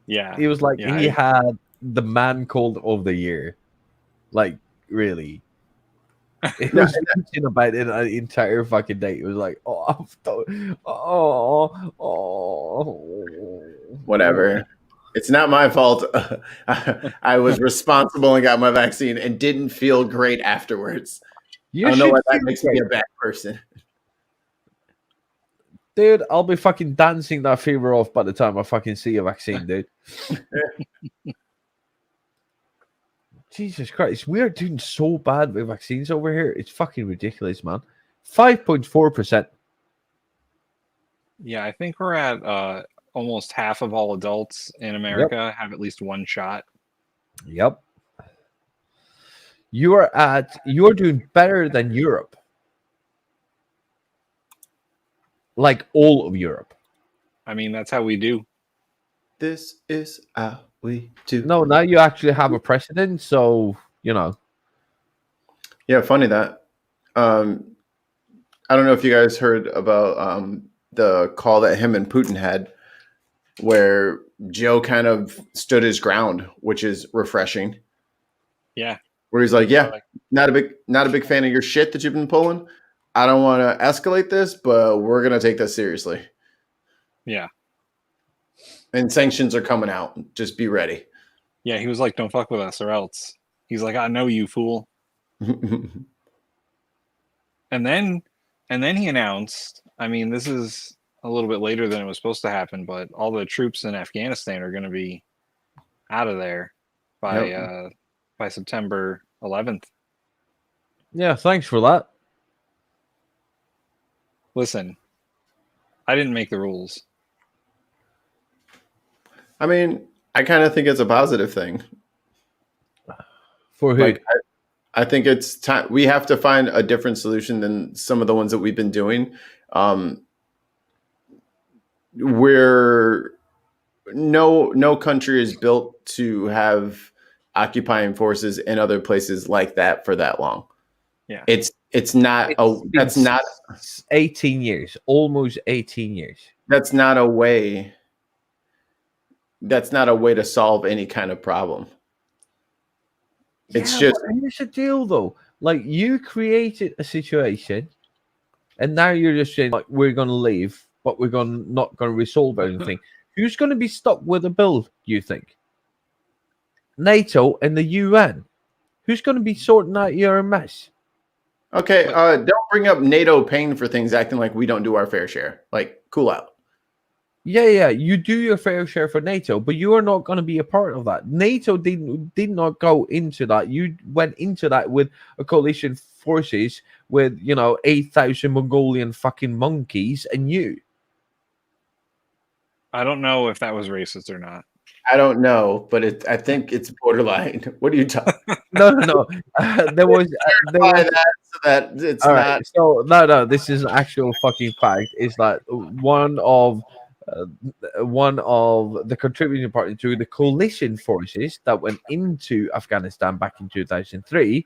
Yeah. He was like, Yeah, he had the man cold of the year. Like, really. It was bitching about it an entire fucking day. It was like, Whatever. It's not my fault. I was responsible and got my vaccine and didn't feel great afterwards. You I don't know should why that feel makes great. me a bad person. Dude, I'll be fucking dancing that fever off by the time I fucking see a vaccine, dude. Jesus Christ, we are doing so bad with vaccines over here. It's fucking ridiculous, man. 5.4%. Yeah, I think we're at almost half of all adults in America have at least one shot. Yep. You're doing better than Europe. Like all of Europe. I mean, that's how we do. This is how we do. No, now you actually have a president, so Yeah, funny that. I don't know if you guys heard about the call that him and Putin had, where Joe kind of stood his ground, which is refreshing. Yeah. Where he's like, "Yeah, not a big fan of your shit that you've been pulling. I don't want to escalate this, but we're gonna take this seriously. Yeah. And sanctions are coming out. Just be ready." Yeah, he was like, "Don't fuck with us or else." He's like, "I know you, fool." And then he announced, I mean, this is a little bit later than it was supposed to happen, but all the troops in Afghanistan are going to be out of there by September 11th. yeah, thanks for that. Listen, I didn't make the rules. I mean, I kind of think it's a positive thing. For who? Like, I think it's time. We have to find a different solution than some of the ones that we've been doing. Where no country is built to have occupying forces in other places like that for that long. Yeah, it's not that's not 18 years, almost 18 years. That's not a way. That's not a way to solve any kind of problem. It's just, here's the deal, though. Like, you created a situation, and now you're just saying, like, we're going to leave, but we're not going to resolve anything. Who's going to be stuck with a bill, do you think? NATO and the UN. Who's going to be sorting out your mess? Okay, don't bring up NATO paying for things, acting like we don't do our fair share. Like, cool out. Yeah, you do your fair share for NATO, but you are not going to be a part of that. NATO did not go into that. You went into that with a coalition forces with 8,000 Mongolian fucking monkeys and you. I don't know if that was racist or not. I don't know, but I think it's borderline. What are you talking? No. There was That so that it's all right. not. So no. This is an actual fucking fact. Is that uh, one of the contributing parties to the coalition forces that went into Afghanistan back in 2003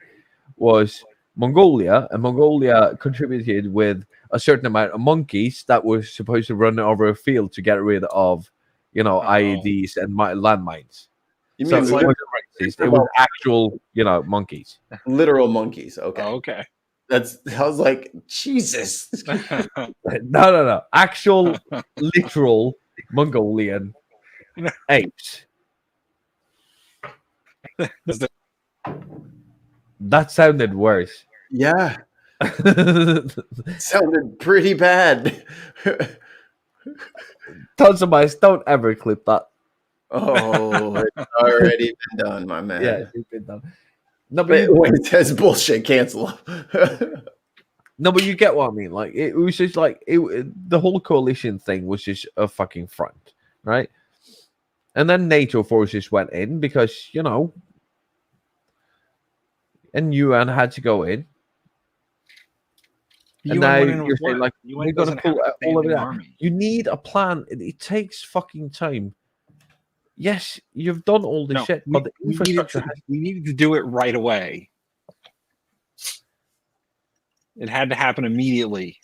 was Mongolia, and Mongolia contributed with a certain amount of monkeys that were supposed to run over a field to get rid of, IEDs and landmines. You So mean it wasn't racist; it was actual, monkeys. literal monkeys? Okay, Oh, okay. I was like, Jesus. No. Actual, literal Mongolian apes. That sounded worse. Yeah, sounded pretty bad. Tons of mice. Don't ever clip that. Oh, it's already been done, my man. Yeah, it's been done. No, but When it says bullshit, cancel. No, but you get what I mean. Like it was just like the whole coalition thing was just a fucking front, right? And then NATO forces went in because and UN had to go in. And now you're saying like we're gonna pull all of that. You need a plan. It takes fucking time. Yes, you've done all the shit, but the infrastructure. We needed to do it right away. It had to happen immediately.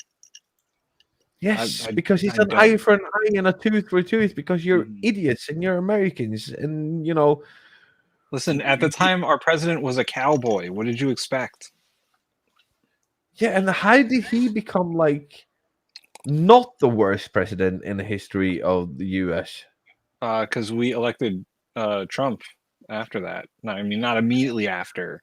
Yes, because it's an eye for an eye and a tooth for a tooth. Because you're idiots and you're Americans, and Listen, at the time, our president was a cowboy. What did you expect? Yeah, and how did he become like not the worst president in the history of the U.S.? Because we elected Trump after that. I mean, not immediately after,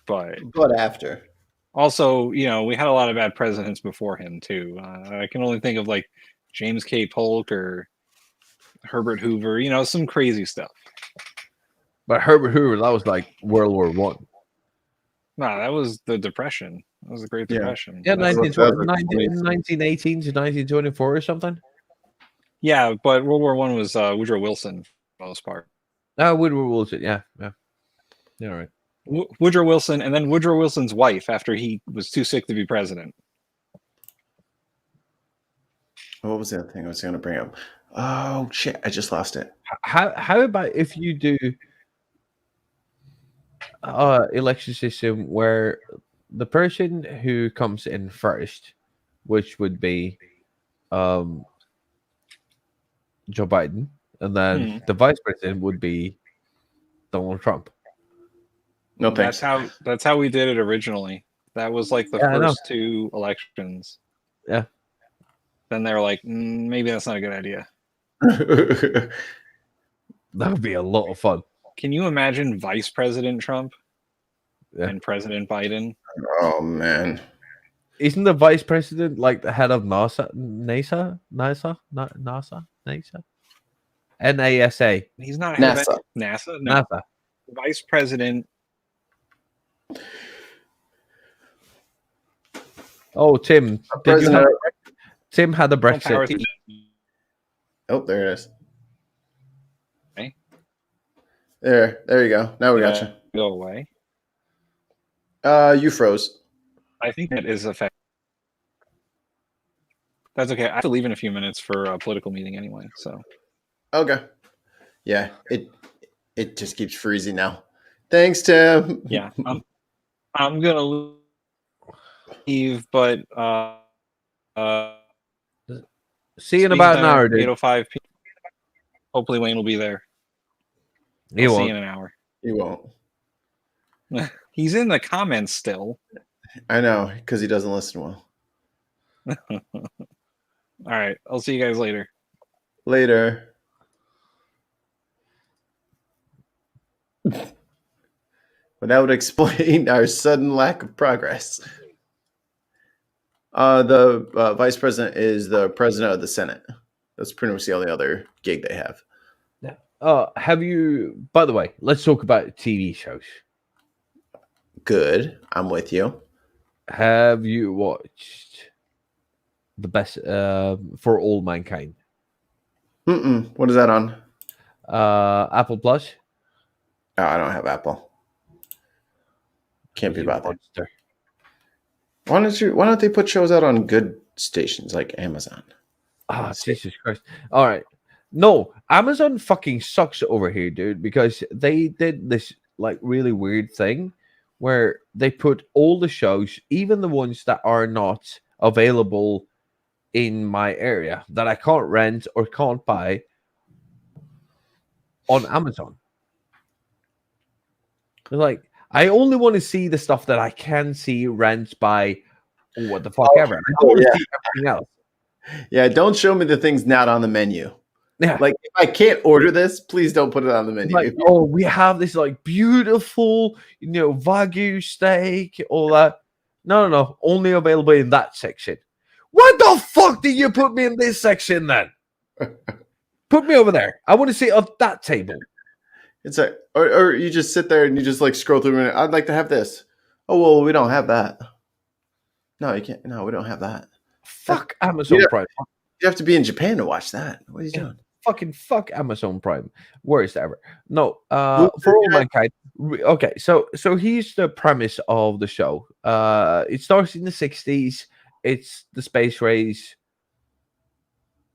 but after. Also, we had a lot of bad presidents before him too. I can only think of like James K. Polk or Herbert Hoover. Some crazy stuff. But Herbert Hoover, that was like World War One. No, that was the Depression. That was the Great Depression. Yeah, 1918 to 1924 or something. Yeah, but World War One was Woodrow Wilson for the most part. Woodrow Wilson. Yeah. Yeah, right. Woodrow Wilson, and then Woodrow Wilson's wife after he was too sick to be president. What was the other thing I was going to bring up? Oh shit! I just lost it. How about if you do election system where the person who comes in first, which would be Joe Biden, and then the vice president would be Donald Trump. No thanks. That's how we did it originally. That was like the first two elections. Yeah. Then they were like, maybe that's not a good idea. That would be a lot of fun. Can you imagine Vice President Trump and President Biden? Oh man. Isn't the vice president like the head of NASA? NASA? He's not head NASA. of NASA. No. NASA. Vice President. Oh, Tim. Tim had a Brexit. Oh, there it is. Okay. There you go. Now we got you. Go away. You froze. I think that is a fact. That's okay. I have to leave in a few minutes for a political meeting anyway. So. Okay. Yeah. It just keeps freezing now. Thanks, Tim. Yeah. I'm gonna leave, but see you in about an hour, dude. 8:05 p.m. Hopefully Wayne will be there. He won't. See you in an hour. He won't. He's in the comments still. I know, because he doesn't listen well. All right. I'll see you guys later. Later. But that would explain our sudden lack of progress. The vice president is the president of the Senate. That's pretty much the only other gig they have. Yeah. Have you? By the way, let's talk about TV shows. Good. I'm with you. Have you watched the best for all mankind? What is that on? Apple Plus. Oh, I don't have Apple. Can't be bothered. Monster. Why don't they put shows out on good stations like Amazon? Ah, Jesus Christ! All right, no, Amazon fucking sucks over here, dude, because they did this like really weird thing where they put all the shows, even the ones that are not available in my area that I can't rent or can't buy, on Amazon. They're like, I only want to see the stuff that I can see, rent, buy, or what the fuck ever. I don't want to see everything else. Yeah, don't show me the things not on the menu. Yeah. Like, if I can't order this, please don't put it on the menu. Like, oh, we have this like beautiful, Wagyu steak, all that. No, only available in that section. What the fuck did you put me in this section then? Put me over there. I want to sit at that table. It's like, or you just sit there and you just like scroll through and I'd like to have this. Oh, well, we don't have that. No, you can't. No, we don't have that. Fuck Amazon Prime. You have to be in Japan to watch that. What are you doing? Fucking fuck Amazon Prime. Worst ever. No, for all mankind. Okay, so here's the premise of the show. It starts in the 60s. It's the space race.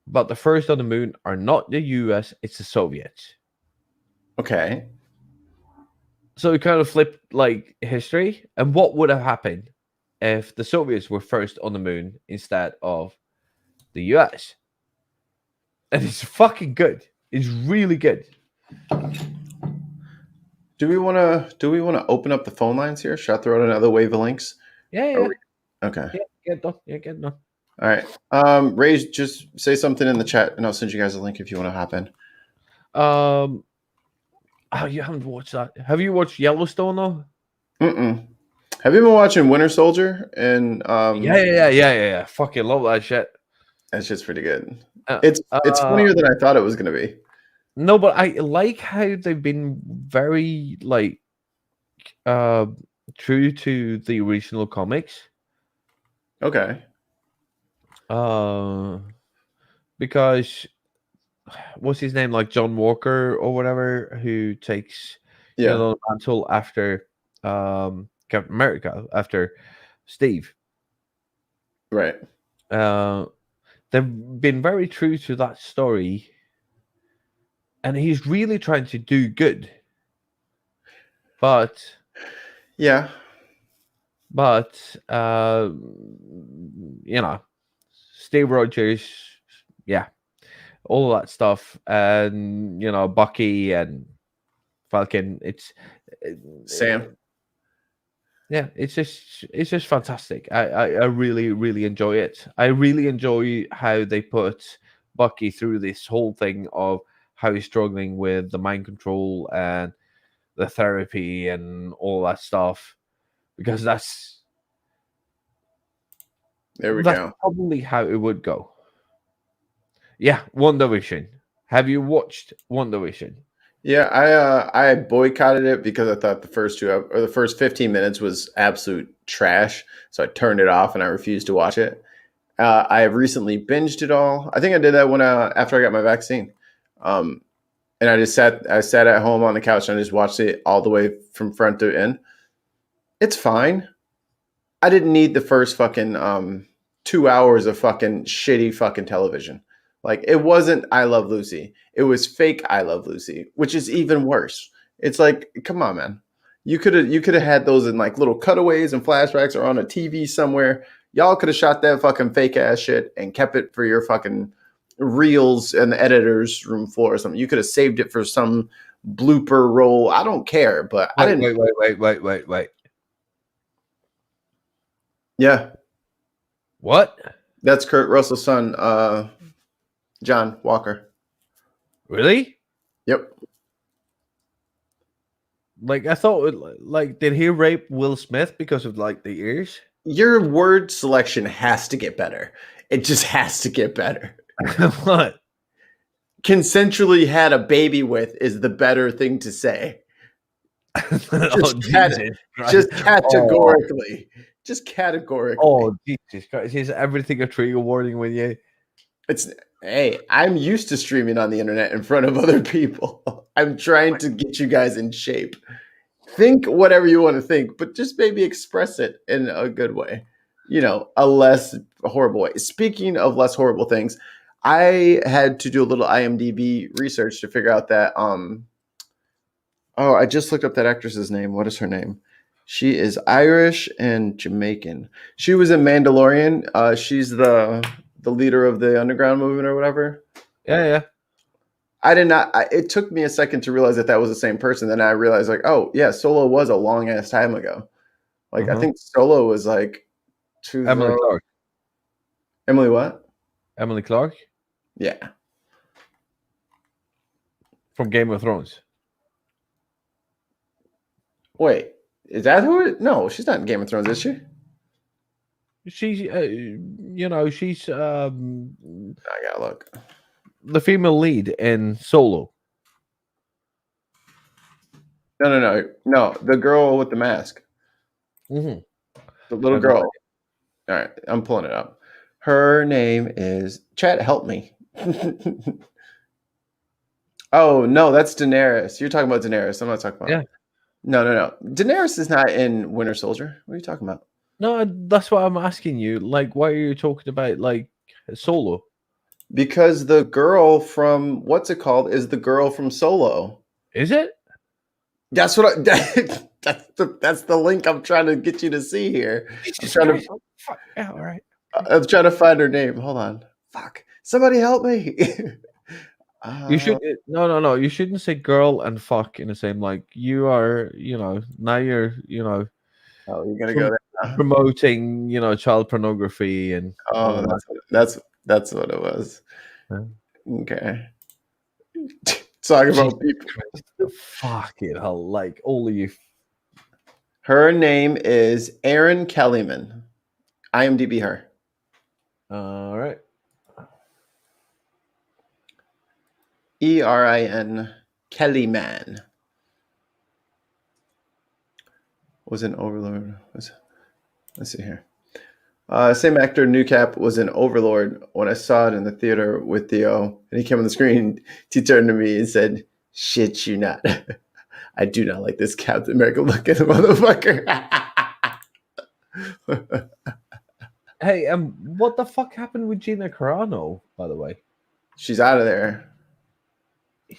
But the first on the moon are not the US, it's the Soviets. Okay. So we kind of flip like history. And what would have happened if the Soviets were first on the moon instead of the US? And it's fucking good. It's really good. Do we want to open up the phone lines here? Should I throw out another wave of links? Yeah. Okay. Yeah, get done. Yeah, get done. All right. Ray, just say something in the chat, and I'll send you guys a link if you want to hop in. Oh, you haven't watched that? Have you watched Yellowstone though? Have you been watching Winter Soldier? And Yeah. Fucking love that shit. That's just pretty good. It's funnier than I thought it was going to be. No, but I like how they've been very like true to the original comics. Okay. Because what's his name, like John Walker or whatever, who takes the mantle after Captain America, after Steve. Right. They've been very true to that story, and he's really trying to do good. But Steve Rogers, all of that stuff, and Bucky and Falcon. It's Sam. Yeah, it's just fantastic. I really, really enjoy it. I really enjoy how they put Bucky through this whole thing of how he's struggling with the mind control and the therapy and all that stuff, because that's probably how it would go. Yeah, WandaVision. Have you watched WandaVision? Yeah, I boycotted it because I thought the first 15 minutes was absolute trash. So I turned it off and I refused to watch it. I have recently binged it all. I think I did that when after I got my vaccine. And I sat at home on the couch and I just watched it all the way from front to end. It's fine. I didn't need the first fucking 2 hours of fucking shitty fucking television. Like, it wasn't I Love Lucy. It was fake I Love Lucy, which is even worse. It's like, come on, man. You could have had those in like little cutaways and flashbacks or on a TV somewhere. Y'all could have shot that fucking fake ass shit and kept it for your fucking reels and the editor's room floor or something. You could have saved it for some blooper roll. I don't care, but I didn't. Wait. Yeah. What? That's Kurt Russell's son, John Walker. Really? Yep. Like, I thought, like, did he rape Will Smith because of like the ears? Your word selection has to get better. It just has to get better. What? Consensually had a baby with is the better thing to say. Oh, Jesus Christ. Just Oh, categorically. Just categorically. oh, Jesus Christ. Is everything a trigger warning with you? It's hey, I'm used to streaming on the internet in front of other people. I'm trying to get you guys in shape. Think whatever you want to think, but just maybe express it in a good way. You know, a less horrible way. Speaking of less horrible things, I had to do a little IMDb research to figure out that oh, I just looked up that actress's name. What is her name? She is Irish and Jamaican. She was in Mandalorian. She's the leader of the underground movement or whatever. Yeah. I did not. It took me a second to realize that was the same person. Then I realized, like, oh yeah, Solo was a long ass time ago. Like I think Solo was like Emily Clark. Emily what? Emily Clark Yeah. from Game of Thrones. Wait, is that who? No, she's not in Game of Thrones, is she? She's, she's I gotta look. the female lead in Solo. No. The girl with the mask. Mm-hmm. The little girl. All right, I'm pulling it up. Her name is Chat. Help me. Oh no, that's Daenerys. You're talking about Daenerys. I'm not talking about. Yeah. No. Daenerys is not in Winter Soldier. What are you talking about? No, that's what I'm asking you. Like, why are you talking about like Solo? Because the girl from what's it called is the girl from Solo. Is it? That's what. That's the link I'm trying to get you to see here. Yeah, all right. I'm trying to find her name. Hold on. Fuck. Somebody help me. You should no. You shouldn't say girl and fuck in the same. Like you are, now you're, Oh, you're gonna go there. promoting, child pornography and all Oh, that. that's what it was. Huh? Okay. Talking about people. Fucking hell! Like all of you. Her name is Erin Kellyman. IMDb her. All right. Erin Kellyman. Was an Overlord. Let's see here. Same actor, New Cap, was an Overlord when I saw it in the theater with Theo, and he came on the screen. He turned to me and said, "Shit, you not. I do not like this Captain America looking motherfucker." Hey, what the fuck happened with Gina Carano, by the way? She's out of there.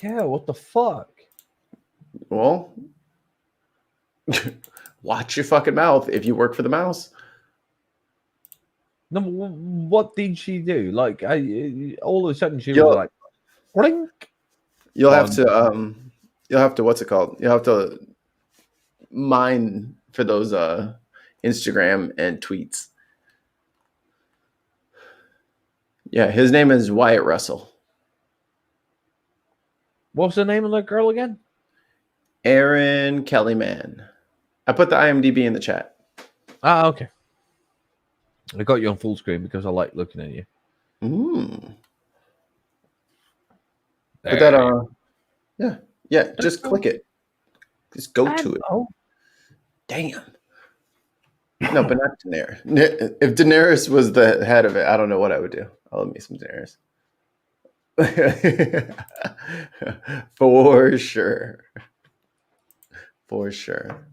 Yeah, what the fuck? Well, watch your fucking mouth if you work for the mouse. No, what did she do? Like, all of a sudden she was like, blink. You'll have to what's it called? You'll have to mine for those Instagram and tweets. Yeah, his name is Wyatt Russell. What's the name of that girl again? Erin Kellyman. I put the IMDb in the chat. Ah, okay. I got you on full screen because I like looking at you. But that yeah, just click it. Just go to it. Oh, damn. No, but not Daenerys. If Daenerys was the head of it, I don't know what I would do. I'll love me some Daenerys. For sure. For sure.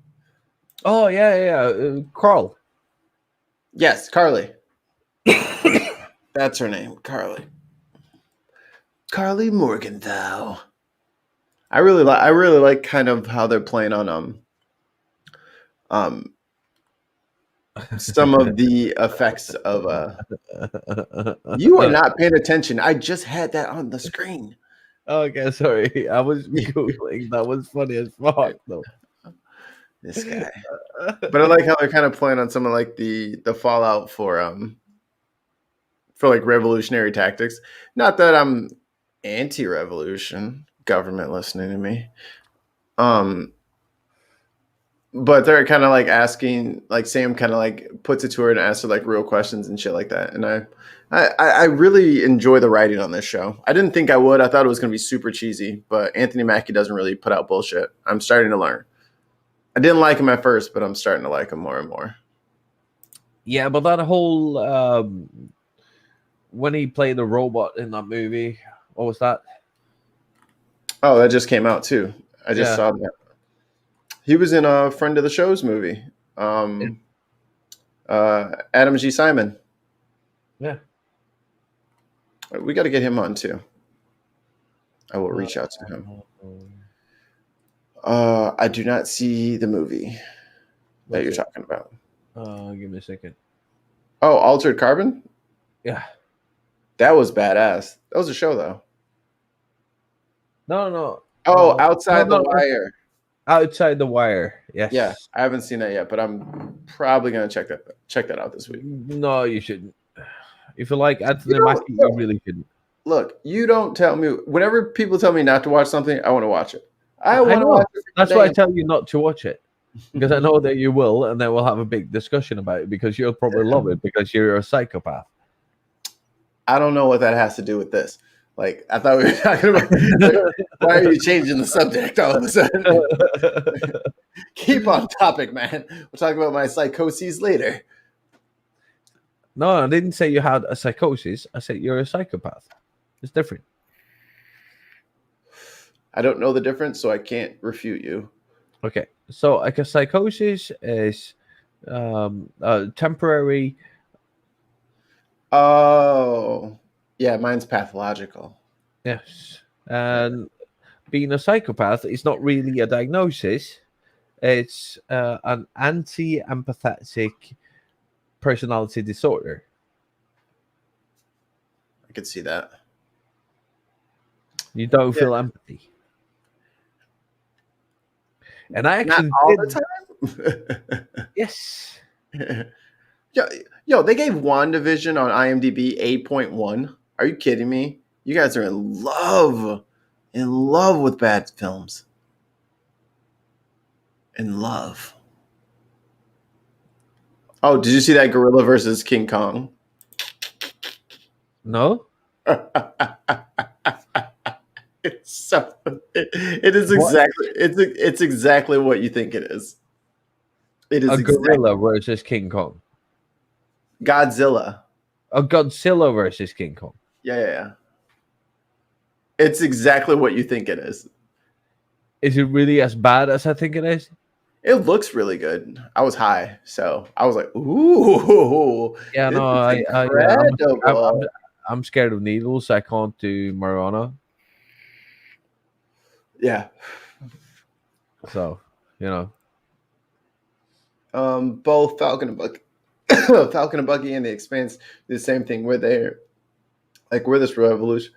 Oh, yeah. Carl. Yes, Carly. That's her name, Carly. Carly Morgenthau. I really like kind of how they're playing on some of the effects of you are not paying attention. I just had that on the screen. Okay, sorry. I was Googling. That was funny as fuck, though. This guy. But I like how they're kind of playing on some of like the fallout for like revolutionary tactics. Not that I'm anti-revolution, government listening to me. but they're kind of like asking, like Sam kind of like puts it to her and asks her like real questions and shit like that. And I really enjoy the writing on this show. I didn't think I would. I thought it was going to be super cheesy, but Anthony Mackie doesn't really put out bullshit. I'm starting to learn. I didn't like him at first, but I'm starting to like him more and more. Yeah, but that whole when he played the robot in that movie, what was that? Oh, that just came out too. I just Yeah. saw that. He was in a friend of the show's movie. Adam G. Simon. Yeah. We got to get him on too. I will reach out to him. I do not see the movie that you're talking about. Give me a second. Oh, Altered Carbon? Yeah. That was badass. That was a show though. No. Oh, Outside the no. Wire. Outside the Wire. Yes. Yeah, I haven't seen that yet, but I'm probably gonna check that out this week. No, you shouldn't. If you like Anthony You know, Mackie, you really shouldn't. Look, you don't tell me. Whenever people tell me not to watch something, I want to watch it. I I want to know. watch it. That's why I tell you not to watch it. Because I know that you will, and then we'll have a big discussion about it because you'll probably love it because you're a psychopath. I don't know what that has to do with this. Like, I thought we were talking about. Why are you changing the subject all of a sudden? Keep on topic, man. We'll talk about my psychoses later. No, I didn't say you had a psychosis. I said you're a psychopath. It's different. I don't know the difference, so I can't refute you. Okay, so like a psychosis is temporary. Oh, yeah, mine's pathological. Yes, and being a psychopath is not really a diagnosis. It's an anti-empathetic personality disorder. I could see that. You don't feel empathy. And I Not actually all did. the time. Yes. Yo, they gave WandaVision on IMDb 8.1. Are you kidding me? You guys are in love with bad films. In love. Oh, did you see that Gorilla versus King Kong? No. It is exactly it's exactly what you think it is. It is A gorilla versus King Kong. Godzilla. A Godzilla versus King Kong. Yeah. It's exactly what you think it is. Is it really as bad as I think it is? It looks really good. I was high, so I was like, "Ooh, Yeah, this no, is incredible." I'm scared of needles. I can't do marijuana. Yeah. So, Both Falcon and Bucky, Falcon and Bucky and the Expanse do the same thing. Where they're like, we're this revolution.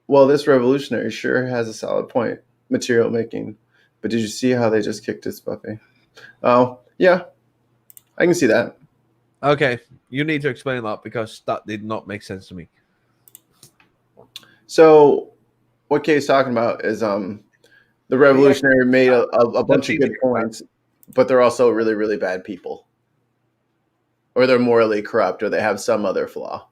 Well, this revolutionary sure has a solid point. Material making, but did you see how they just kicked his Buffy? Oh, yeah, I can see that. Okay, you need to explain that because that did not make sense to me. So, what Kay's talking about is the revolutionary made a bunch of good points, but they're also really, really bad people, or they're morally corrupt, or they have some other flaw.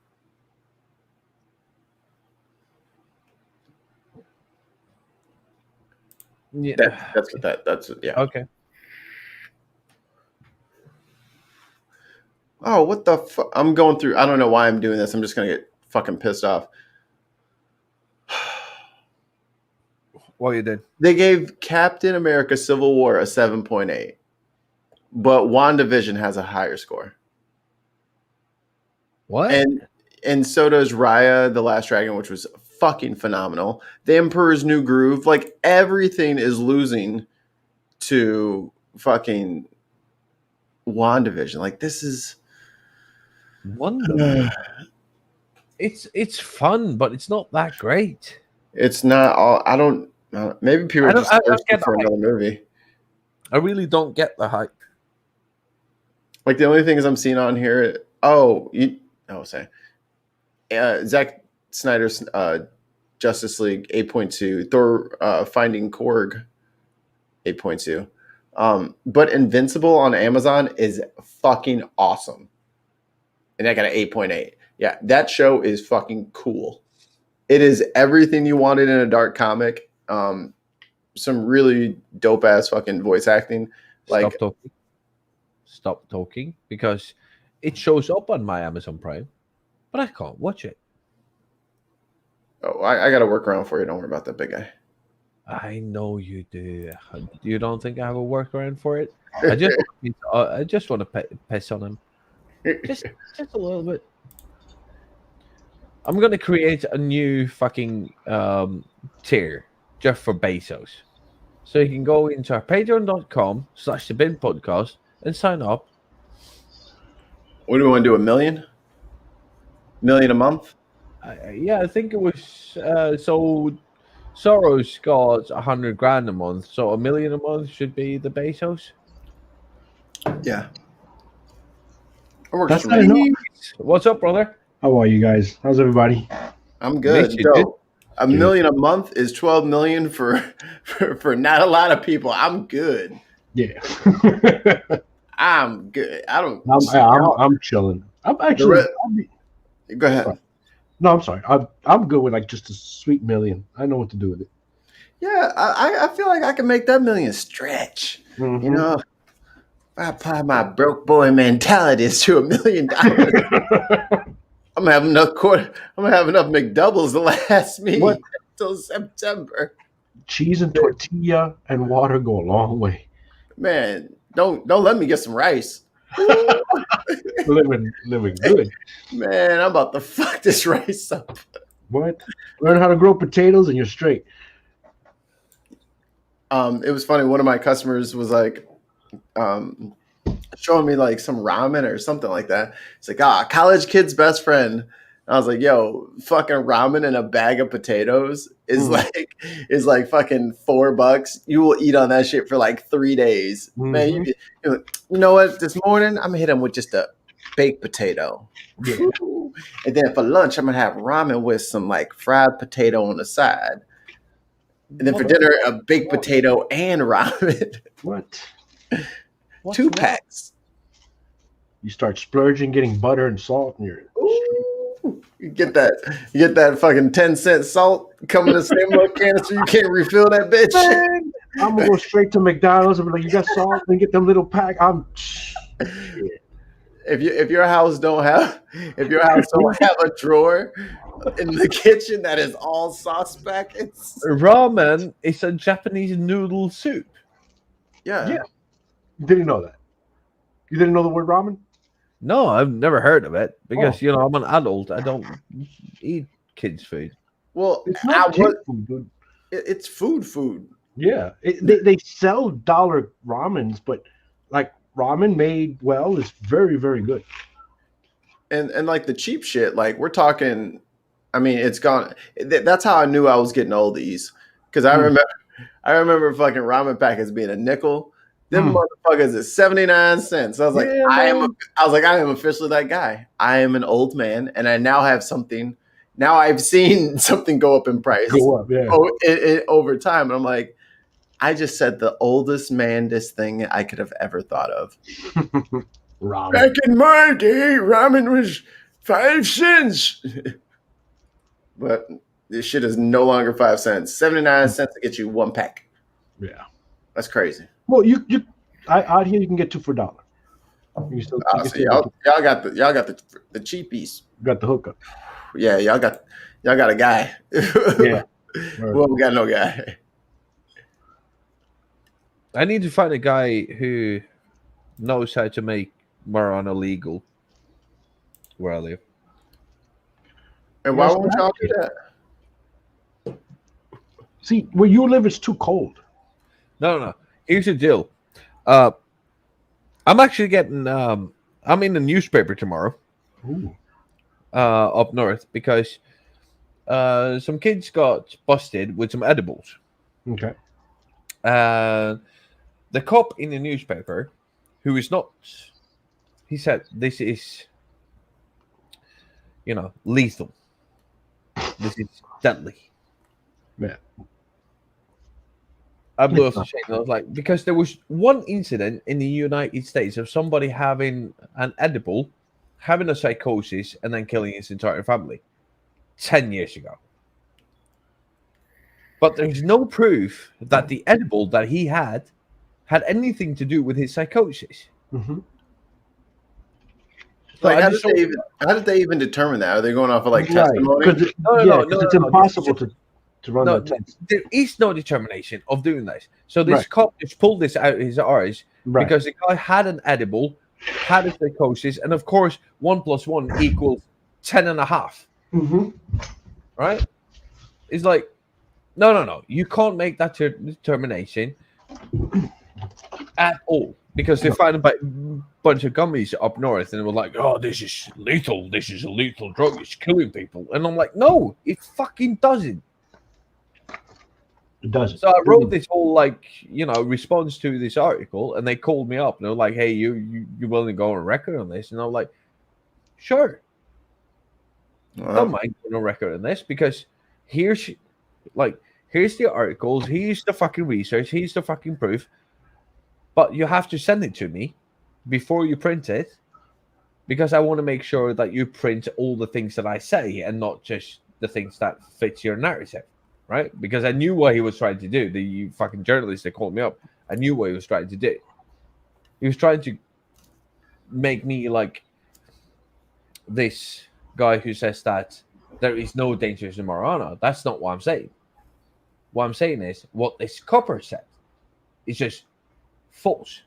Yeah, that's what that's yeah. Okay. Oh, what the fuck? I'm going through. I don't know why I'm doing this. I'm just gonna get fucking pissed off. What you did? They gave Captain America: Civil War a 7.8, but WandaVision has a higher score. What? And so does Raya the Last Dragon, which was fucking phenomenal. The Emperor's New Groove, like everything is losing to fucking WandaVision. Like this is WandaVision. It's fun, but it's not that great. It's not all. I don't. Maybe people are just thirsty for another movie. I really don't get the hype. Like the only things I'm seeing on here. Oh, Zack Snyder's Justice League 8.2, Thor Finding Korg 8.2. But Invincible on Amazon is fucking awesome. And I got an 8.8. Yeah, that show is fucking cool. It is everything you wanted in a dark comic. Some really dope ass fucking voice acting. Like, Stop talking, because it shows up on my Amazon Prime, but I can't watch it. oh, I got to work around for you. Don't worry about that, big guy. I know you do. You don't think I have a workaround for it? I just want to piss on him, just a little bit. I'm gonna create a new fucking tier just for Bezos, so you can go into our patreon.com/TheBinPodcast and sign up. What do we want to do? $1 million? $1 million a month? Yeah, I think it was so. Soros got 100 grand a month, so $1 million a month should be the Bezos. Yeah. It works That's for not me. enough. What's up, brother? How are you guys? How's everybody? I'm good. Miss you, dude. So, $1 million a month is 12 million for not a lot of people. I'm good. Yeah. I'm good. I don't. I'm chilling. I'm actually. Go ahead. Sorry. No, I'm sorry. I'm good with like just a sweet million. I know what to do with it. Yeah, I feel like I can make that million stretch. Mhm. You know, if I apply my broke boy mentality to $1 million, I'm gonna have enough McDoubles to last me What? until September. Cheese and tortilla and water go a long way. Man, don't let me get some rice. living good. Man, I'm about to fuck this rice up. What? Learn how to grow potatoes and you're straight. It was funny. One of my customers was like, showing me like some ramen or something like that. It's like, college kid's best friend. And I was like, yo, fucking ramen and a bag of potatoes is like fucking $4. You will eat on that shit for like 3 days. Man, you know what? This morning I'm gonna hit him with just a baked potato. Yeah. And then for lunch, I'm gonna have ramen with some like fried potato on the side. And then for dinner, a baked potato and ramen. What? 2 packs. You start splurging, getting butter and salt, and you're. Ooh, you get that fucking 10-cent salt coming in the same little canister. You can't refill that bitch. Man, I'm gonna go straight to McDonald's and be like, "You got salt?" And get them little pack. If your house don't have a drawer in the kitchen that is all sauce packets. Ramen is a Japanese noodle soup. Yeah. You didn't know that. You didn't know the word ramen? No, I've never heard of it because Oh. I'm an adult. I don't eat kids' food. Well, It's not kid food, dude. it's food. Yeah, they sell dollar ramens, but like ramen made well is very, very good. And like the cheap shit, like we're talking. I mean, it's gone. That's how I knew I was getting oldies because I remember fucking ramen packets being a nickel. Them motherfuckers is 79 cents. I was like, I am officially that guy. I am an old man, and I now have something. Now I've seen something go up in price. Go up, yeah. Over time, and I'm like, I just said the oldest mandest thing I could have ever thought of. Ramen. Back in my day, ramen was 5 cents. But this shit is no longer 5 cents. 79 cents to get you 1 pack. Yeah. That's crazy. Well, out here you can get 2 for $1. You still So y'all got the cheapies. got the hookup. Yeah, y'all got a guy. Yeah. Well, we got no guy. I need to find a guy who knows how to make marijuana legal where I live. And why won't y'all do that? See, where you live, it's too cold. No. Here's the deal. I'm actually getting. I'm in the newspaper tomorrow. Ooh. Up north because some kids got busted with some edibles. Okay. The cop in the newspaper, who is not, he said this is, lethal. This is deadly. Yeah. I blew off It's the not. chain. I was like, because there was one incident in the United States of somebody having an edible, having a psychosis, and then killing his entire family 10 years ago. But there's no proof that the edible that he had anything to do with his psychosis. Mhm. So Like, I just don't. how did they even determine that? Are they going off of like Right, testimony? because No, it's no. impossible to run No, that test. there is no determination of doing this. So this Right. cop just pulled this out of his arse Right. because the guy had an edible, had a psychosis, and of course, 1 + 1 equals 10.5. Mhm. Right? It's like, no. You can't make that determination at all because they found a bunch of gummies up north and they were like, oh, this is lethal. This is a lethal drug. It's killing people. And I'm like, no, it fucking doesn't. It doesn't. So I wrote this whole response to this article, and they called me up and they were like, "Hey, you willing to go on record on this?" And I'm like, "Sure, don't mind going on record on this because here's the articles, here's the fucking research, here's the fucking proof, but you have to send it to me before you print it because I want to make sure that you print all the things that I say and not just the things that fits your narrative." Right? Because I knew what he was trying to do. The fucking journalist that called me up, I knew what he was trying to do. He was trying to make me like this guy who says that there is no dangers in marijuana. That's not what I'm saying. What I'm saying is what this copper said is just false.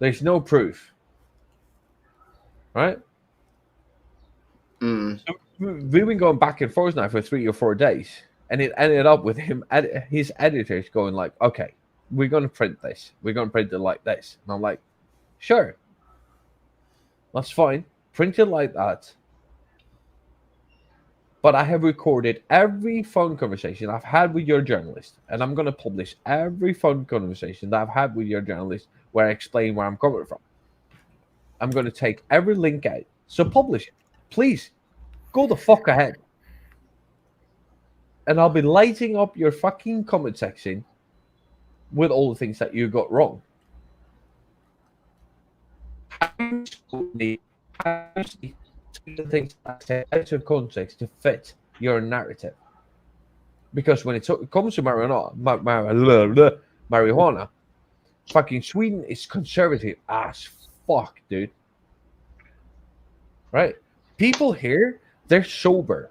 There's no proof. Right? Mm. So we've been going back and forth now for 3 or 4 days, and it ended up with his editors going like, "Okay, we're going to print this. We're going to print it like this." And I'm like, "Sure, that's fine. Print it like that." But I have recorded every phone conversation I've had with your journalist, and I'm going to publish every phone conversation that I've had with your journalist where I explain where I'm coming from. I'm going to take every link out. So publish it. Please, go the fuck ahead. And I'll be lighting up your fucking comment section with all the things that you got wrong. The things that I out of context to fit your narrative. Because when it comes to marijuana, fucking Sweden is conservative as fuck, dude. Right? People here, they're sober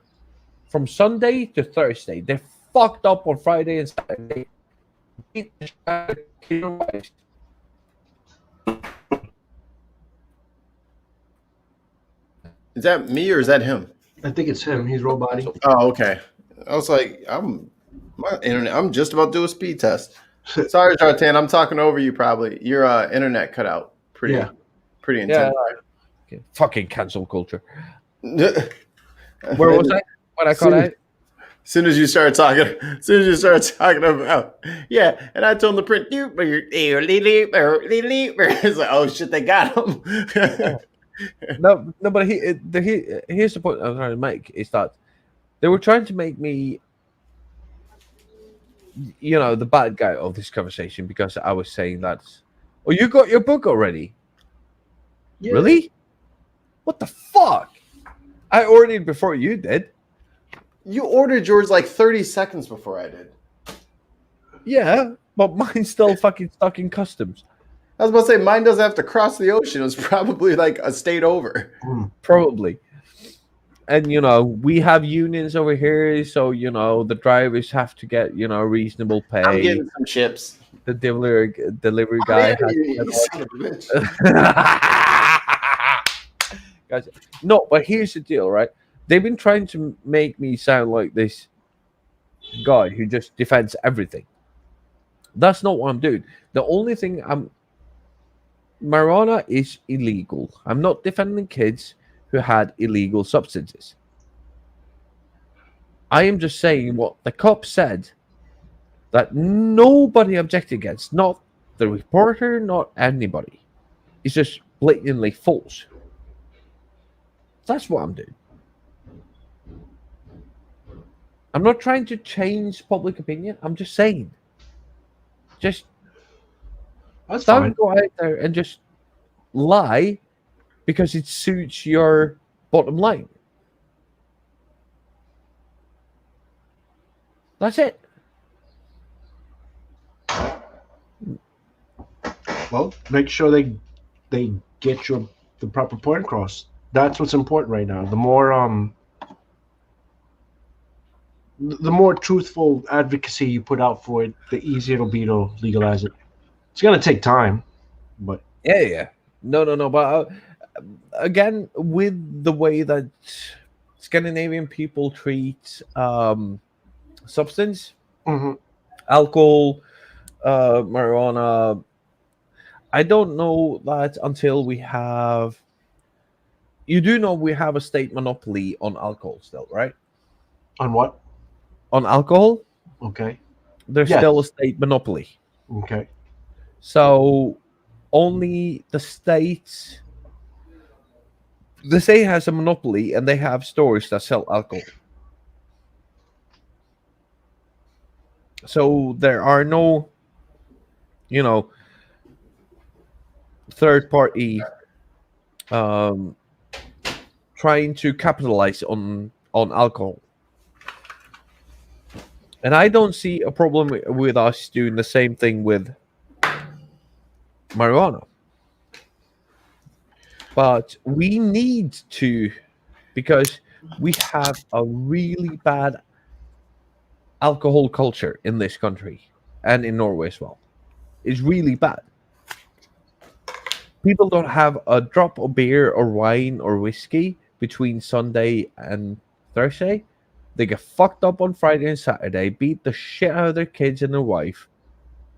from Sunday to Thursday. They're fucked up on Friday and Saturday. Is that me or is that him? I think it's him. He's robotic. Oh, okay. I was like, my internet. I'm just about to do a speed test. Sorry, Jartan. I'm talking over you. Probably your internet cut out. Pretty intense. Okay. Fucking cancel culture. Where Where was I? What I caught out? As soon as you started talking about, yeah, and I told him to print. It's like, oh shit, they got him. No, but here's the point I'm trying to make is that they were trying to make me, the bad guy of this conversation because I was saying that, oh, you got your book already? Yeah. Really? What the fuck? I ordered it before you did. You ordered yours like 30 seconds before I did. Yeah, but mine's still fucking stuck in customs. I was about to say mine doesn't have to cross the ocean. It was probably like a state over. Probably. And we have unions over here, so the drivers have to get reasonable pay. I'm getting some chips. The delivery guy has You son of a bitch. Guys, no, but here's the deal, right? They've been trying to make me sound like this guy who just defends everything. That's not what I'm doing. The only thing marijuana is illegal. I'm not defending kids who had illegal substances. I am just saying what the cop said that nobody objected against, not the reporter, not anybody. It's just blatantly false. That's what I'm doing. I'm not trying to change public opinion. I'm just saying. Just That's don't fine. go out there and just lie because it suits your bottom line. That's it. Well, make sure they get the proper point across. That's what's important right now. The more truthful advocacy you put out for it, the easier it'll be to legalize it. It's gonna take time, but Yeah. No. But again, with the way that Scandinavian people treat substance, mhm. alcohol, marijuana, I don't know that until we have. You do know we have a state monopoly on alcohol still, right? On what? On alcohol, Okay. there's Yes. still a state monopoly. Okay. So only the state has a monopoly and they have stores that sell alcohol. So there are no, you know, third party um, trying to capitalize on alcohol. And I don't see a problem with us doing the same thing with marijuana. But we need to, because we have a really bad alcohol culture in this country and in Norway as well. It's really bad. People don't have a drop of beer or wine or whiskey between Sunday and Thursday. They get fucked up on Friday and Saturday, beat the shit out of their kids and their wife,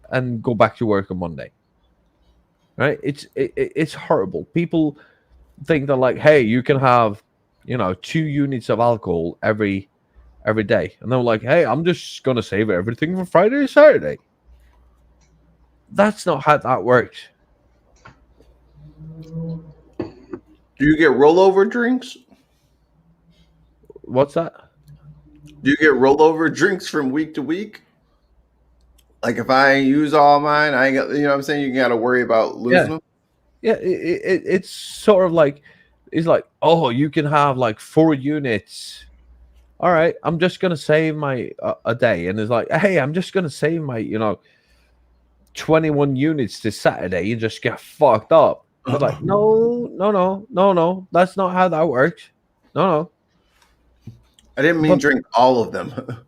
and go back to work on Monday. Right? It's horrible. People think that like, hey, you can have, 2 units of alcohol every day, and they're like, hey, I'm just gonna save everything for Friday and Saturday. That's not how that works. Do you get rollover drinks? What's that? Do you get rollover drinks from week to week? Like if I use all mine, I ain't got, you know what I'm saying? You got to worry about losing them. Yeah, it's sort of like, it's like, oh, you can have like 4 units. All right, I'm just gonna save my a day, and it's like, hey, I'm just gonna save my 21 units this Saturday and just get fucked up. It's like, no, that's not how that works. No. I didn't mean But drink all of them.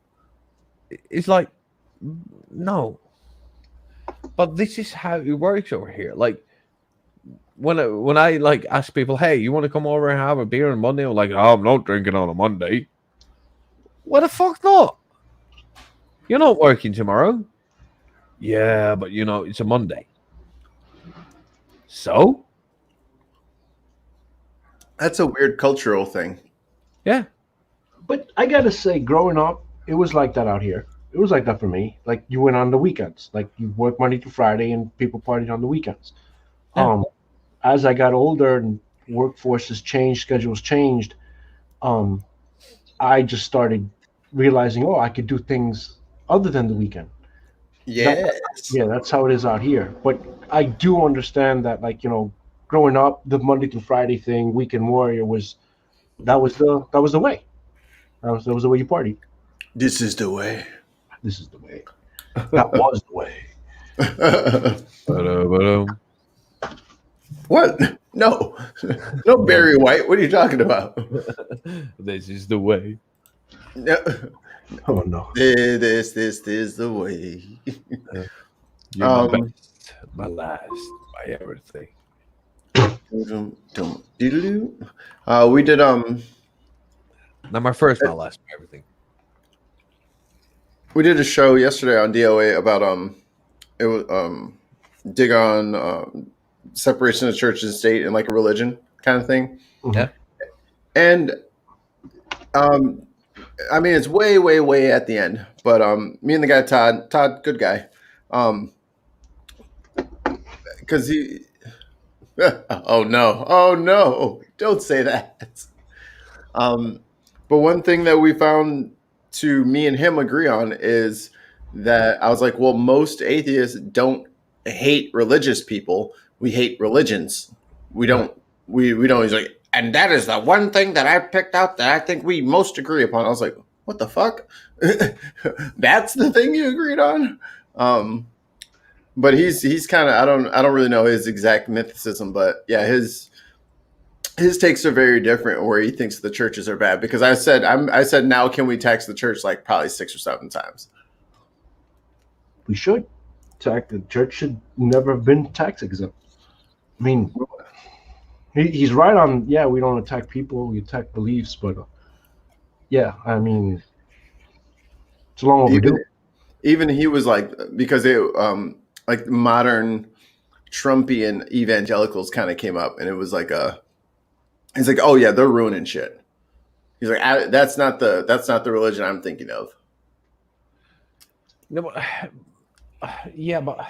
it's like, no. But this is how it works over here. Like when I like ask people, hey, you want to come over and have a beer on Monday? I'm like, oh, I'm not drinking on a Monday. What the fuck not? You're not working tomorrow. Yeah, but it's a Monday. So? That's a weird cultural thing. Yeah. But I gotta say, growing up, it was like that out here. It was like that for me. Like you went on the weekends. Like you work Monday to Friday, and people partied on the weekends. Yeah. As I got older and workforces changed, schedules changed, I just started realizing, oh, I could do things other than the weekend. Yes. That's how it is out here. But I do understand that, like growing up, the Monday to Friday thing, weekend warrior was that was the way. That was the way you partied. This is the way. This is the way. That was the way. What? No. No Barry White. What are you talking about? This is the way. No. Oh no. This is the way. You're my best, my last, my everything. We did Not my first, my last, my everything. we did a show yesterday on DOA about it was dig on separation of church and state and like a religion kind of thing. Yeah. And I mean it's way at the end, but me and the guy Todd, good guy, because he oh no, don't say that. But one thing that we found to me and him agree on is that I was like, well, most atheists don't hate religious people. We hate religions. We don't. We don't. He's like, and that is the one thing that I picked out that I think we most agree upon. I was like, what the fuck? That's the thing you agreed on. But he's kind of I don't really know his exact mythicism, but yeah, his takes are very different. Where he thinks the churches are bad because I said now can we tax the church like probably 6 or 7 times. We should. The church should never have been tax exempt. I mean, he's right on. Yeah, we don't attack people; we attack beliefs. But yeah, I mean, it's long overdue. Even he was like because it like modern Trumpian evangelicals kind of came up, and it was like he's like, oh yeah, they're ruining shit. He's like, that's not the religion I'm thinking of. No, but, yeah, but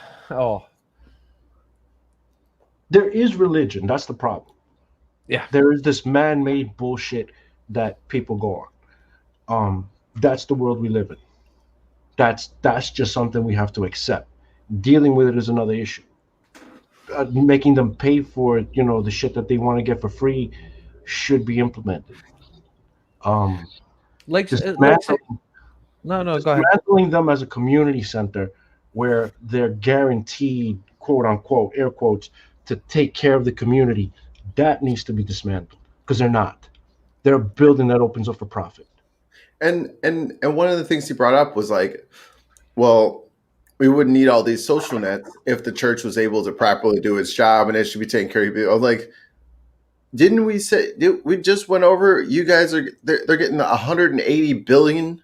there is religion. That's the problem. Yeah, there is this man-made bullshit that people go on. That's the world we live in. That's just something we have to accept. Dealing with it is another issue. Making them pay for it, the shit that they want to get for free, should be implemented. no, go ahead. Dismantling them as a community center where they're guaranteed, quote unquote, air quotes, to take care of the community, that needs to be dismantled because they're not. They're a building that opens up for profit. And one of the things he brought up was like, well, we wouldn't need all these social nets if the church was able to properly do its job and it should be taking care of people. Like, didn't we say we just went over? You guys they're getting $180 billion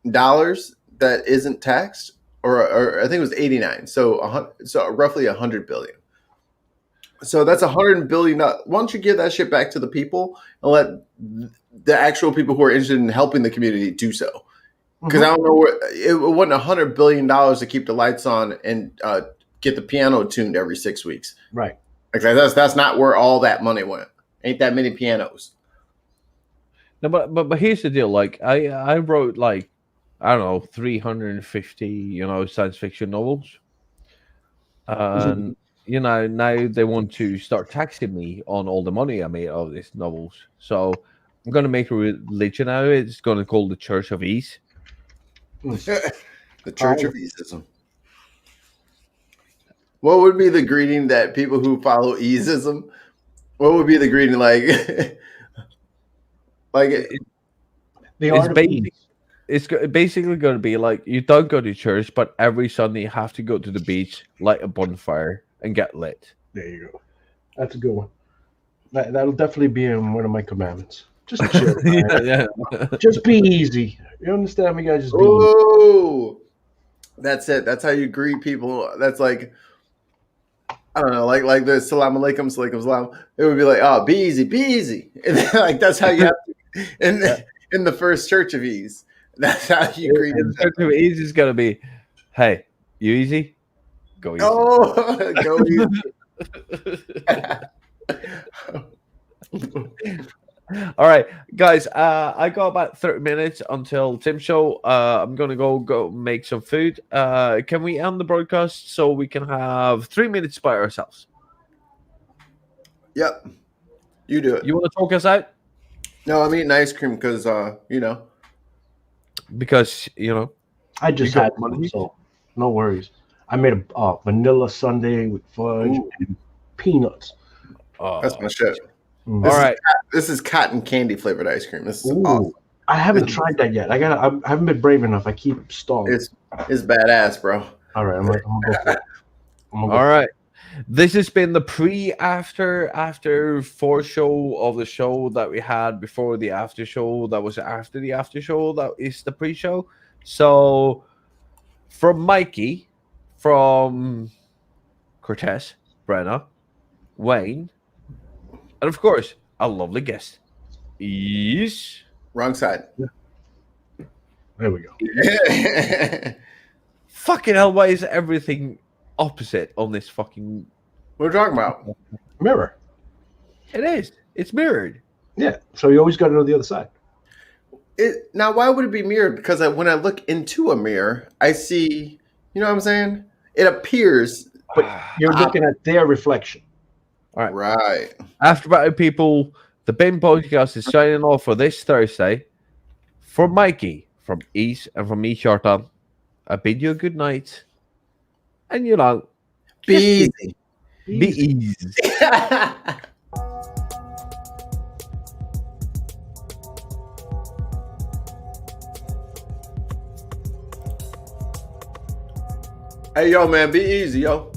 that isn't taxed, or I think it was 89. So roughly 100 billion. So that's $100 billion. Why don't you give that shit back to the people and let the actual people who are interested in helping the community do so? Because I don't know it wasn't $100 billion to keep the lights on and get the piano tuned every 6 weeks. Right. Like that's not where all that money went. Ain't that many pianos? No, but here's the deal. Like I wrote like I don't know 350 science fiction novels, and now they want to start taxing me on all the money I made out of these novels. So I'm gonna make a religion out of it. It's gonna call the Church of Ease. The Church of Easeism. What would be the greeting that people who follow Easeism? What would be the greeting like? It's basically going to be like you don't go to church, but every Sunday you have to go to the beach, light a bonfire, and get lit. There you go. That's a good one. That'll definitely be in one of my commandments. Just chill. yeah. Just be easy. You understand me, guys? Just be easy. That's it. That's how you greet people. That's like, I don't know, like the salam alaikum, salam. It would be like, oh, be easy. And then, like that's how you have to in the first Church of Ease. That's how you greet them. Church of Ease is gonna be, hey, you easy? Go easy. Oh, go easy. All right, guys. I got about 30 minutes until Tim's show. I'm gonna go make some food. Can we end the broadcast so we can have 3 minutes by ourselves? Yep, you do it. You want to talk us out? No, I'm eating ice cream because Because I just had money, so no worries. I made a vanilla sundae with fudge and peanuts. That's my shit. All right, this is cotton candy flavored ice cream. This is awesome. I haven't tried that yet. I haven't been brave enough. I keep stalling. It's badass, bro. All right, I'm gonna go for it. All right. This has been the after show of the show that we had before the after show. That was after the after show. That is the pre-show. So from Mikey, from Cortez, Brenna, Wayne, and of course, a lovely guest. Is wrong side. There we go. Fucking hell, why is everything opposite on this fucking... What are we talking about? Mirror. It is. It's mirrored. Yeah. So you always got to know the other side. Now, why would it be mirrored? Because when I look into a mirror, I see, you know what I'm saying? It appears. But you're looking at their reflection. Right. After about people, the Bin Podcast is signing off for this Thursday. For Mikey, from East, and from me, Shartan, I bid you a good night. And you know, Be be easy. easy. Hey, yo, man, be easy, yo.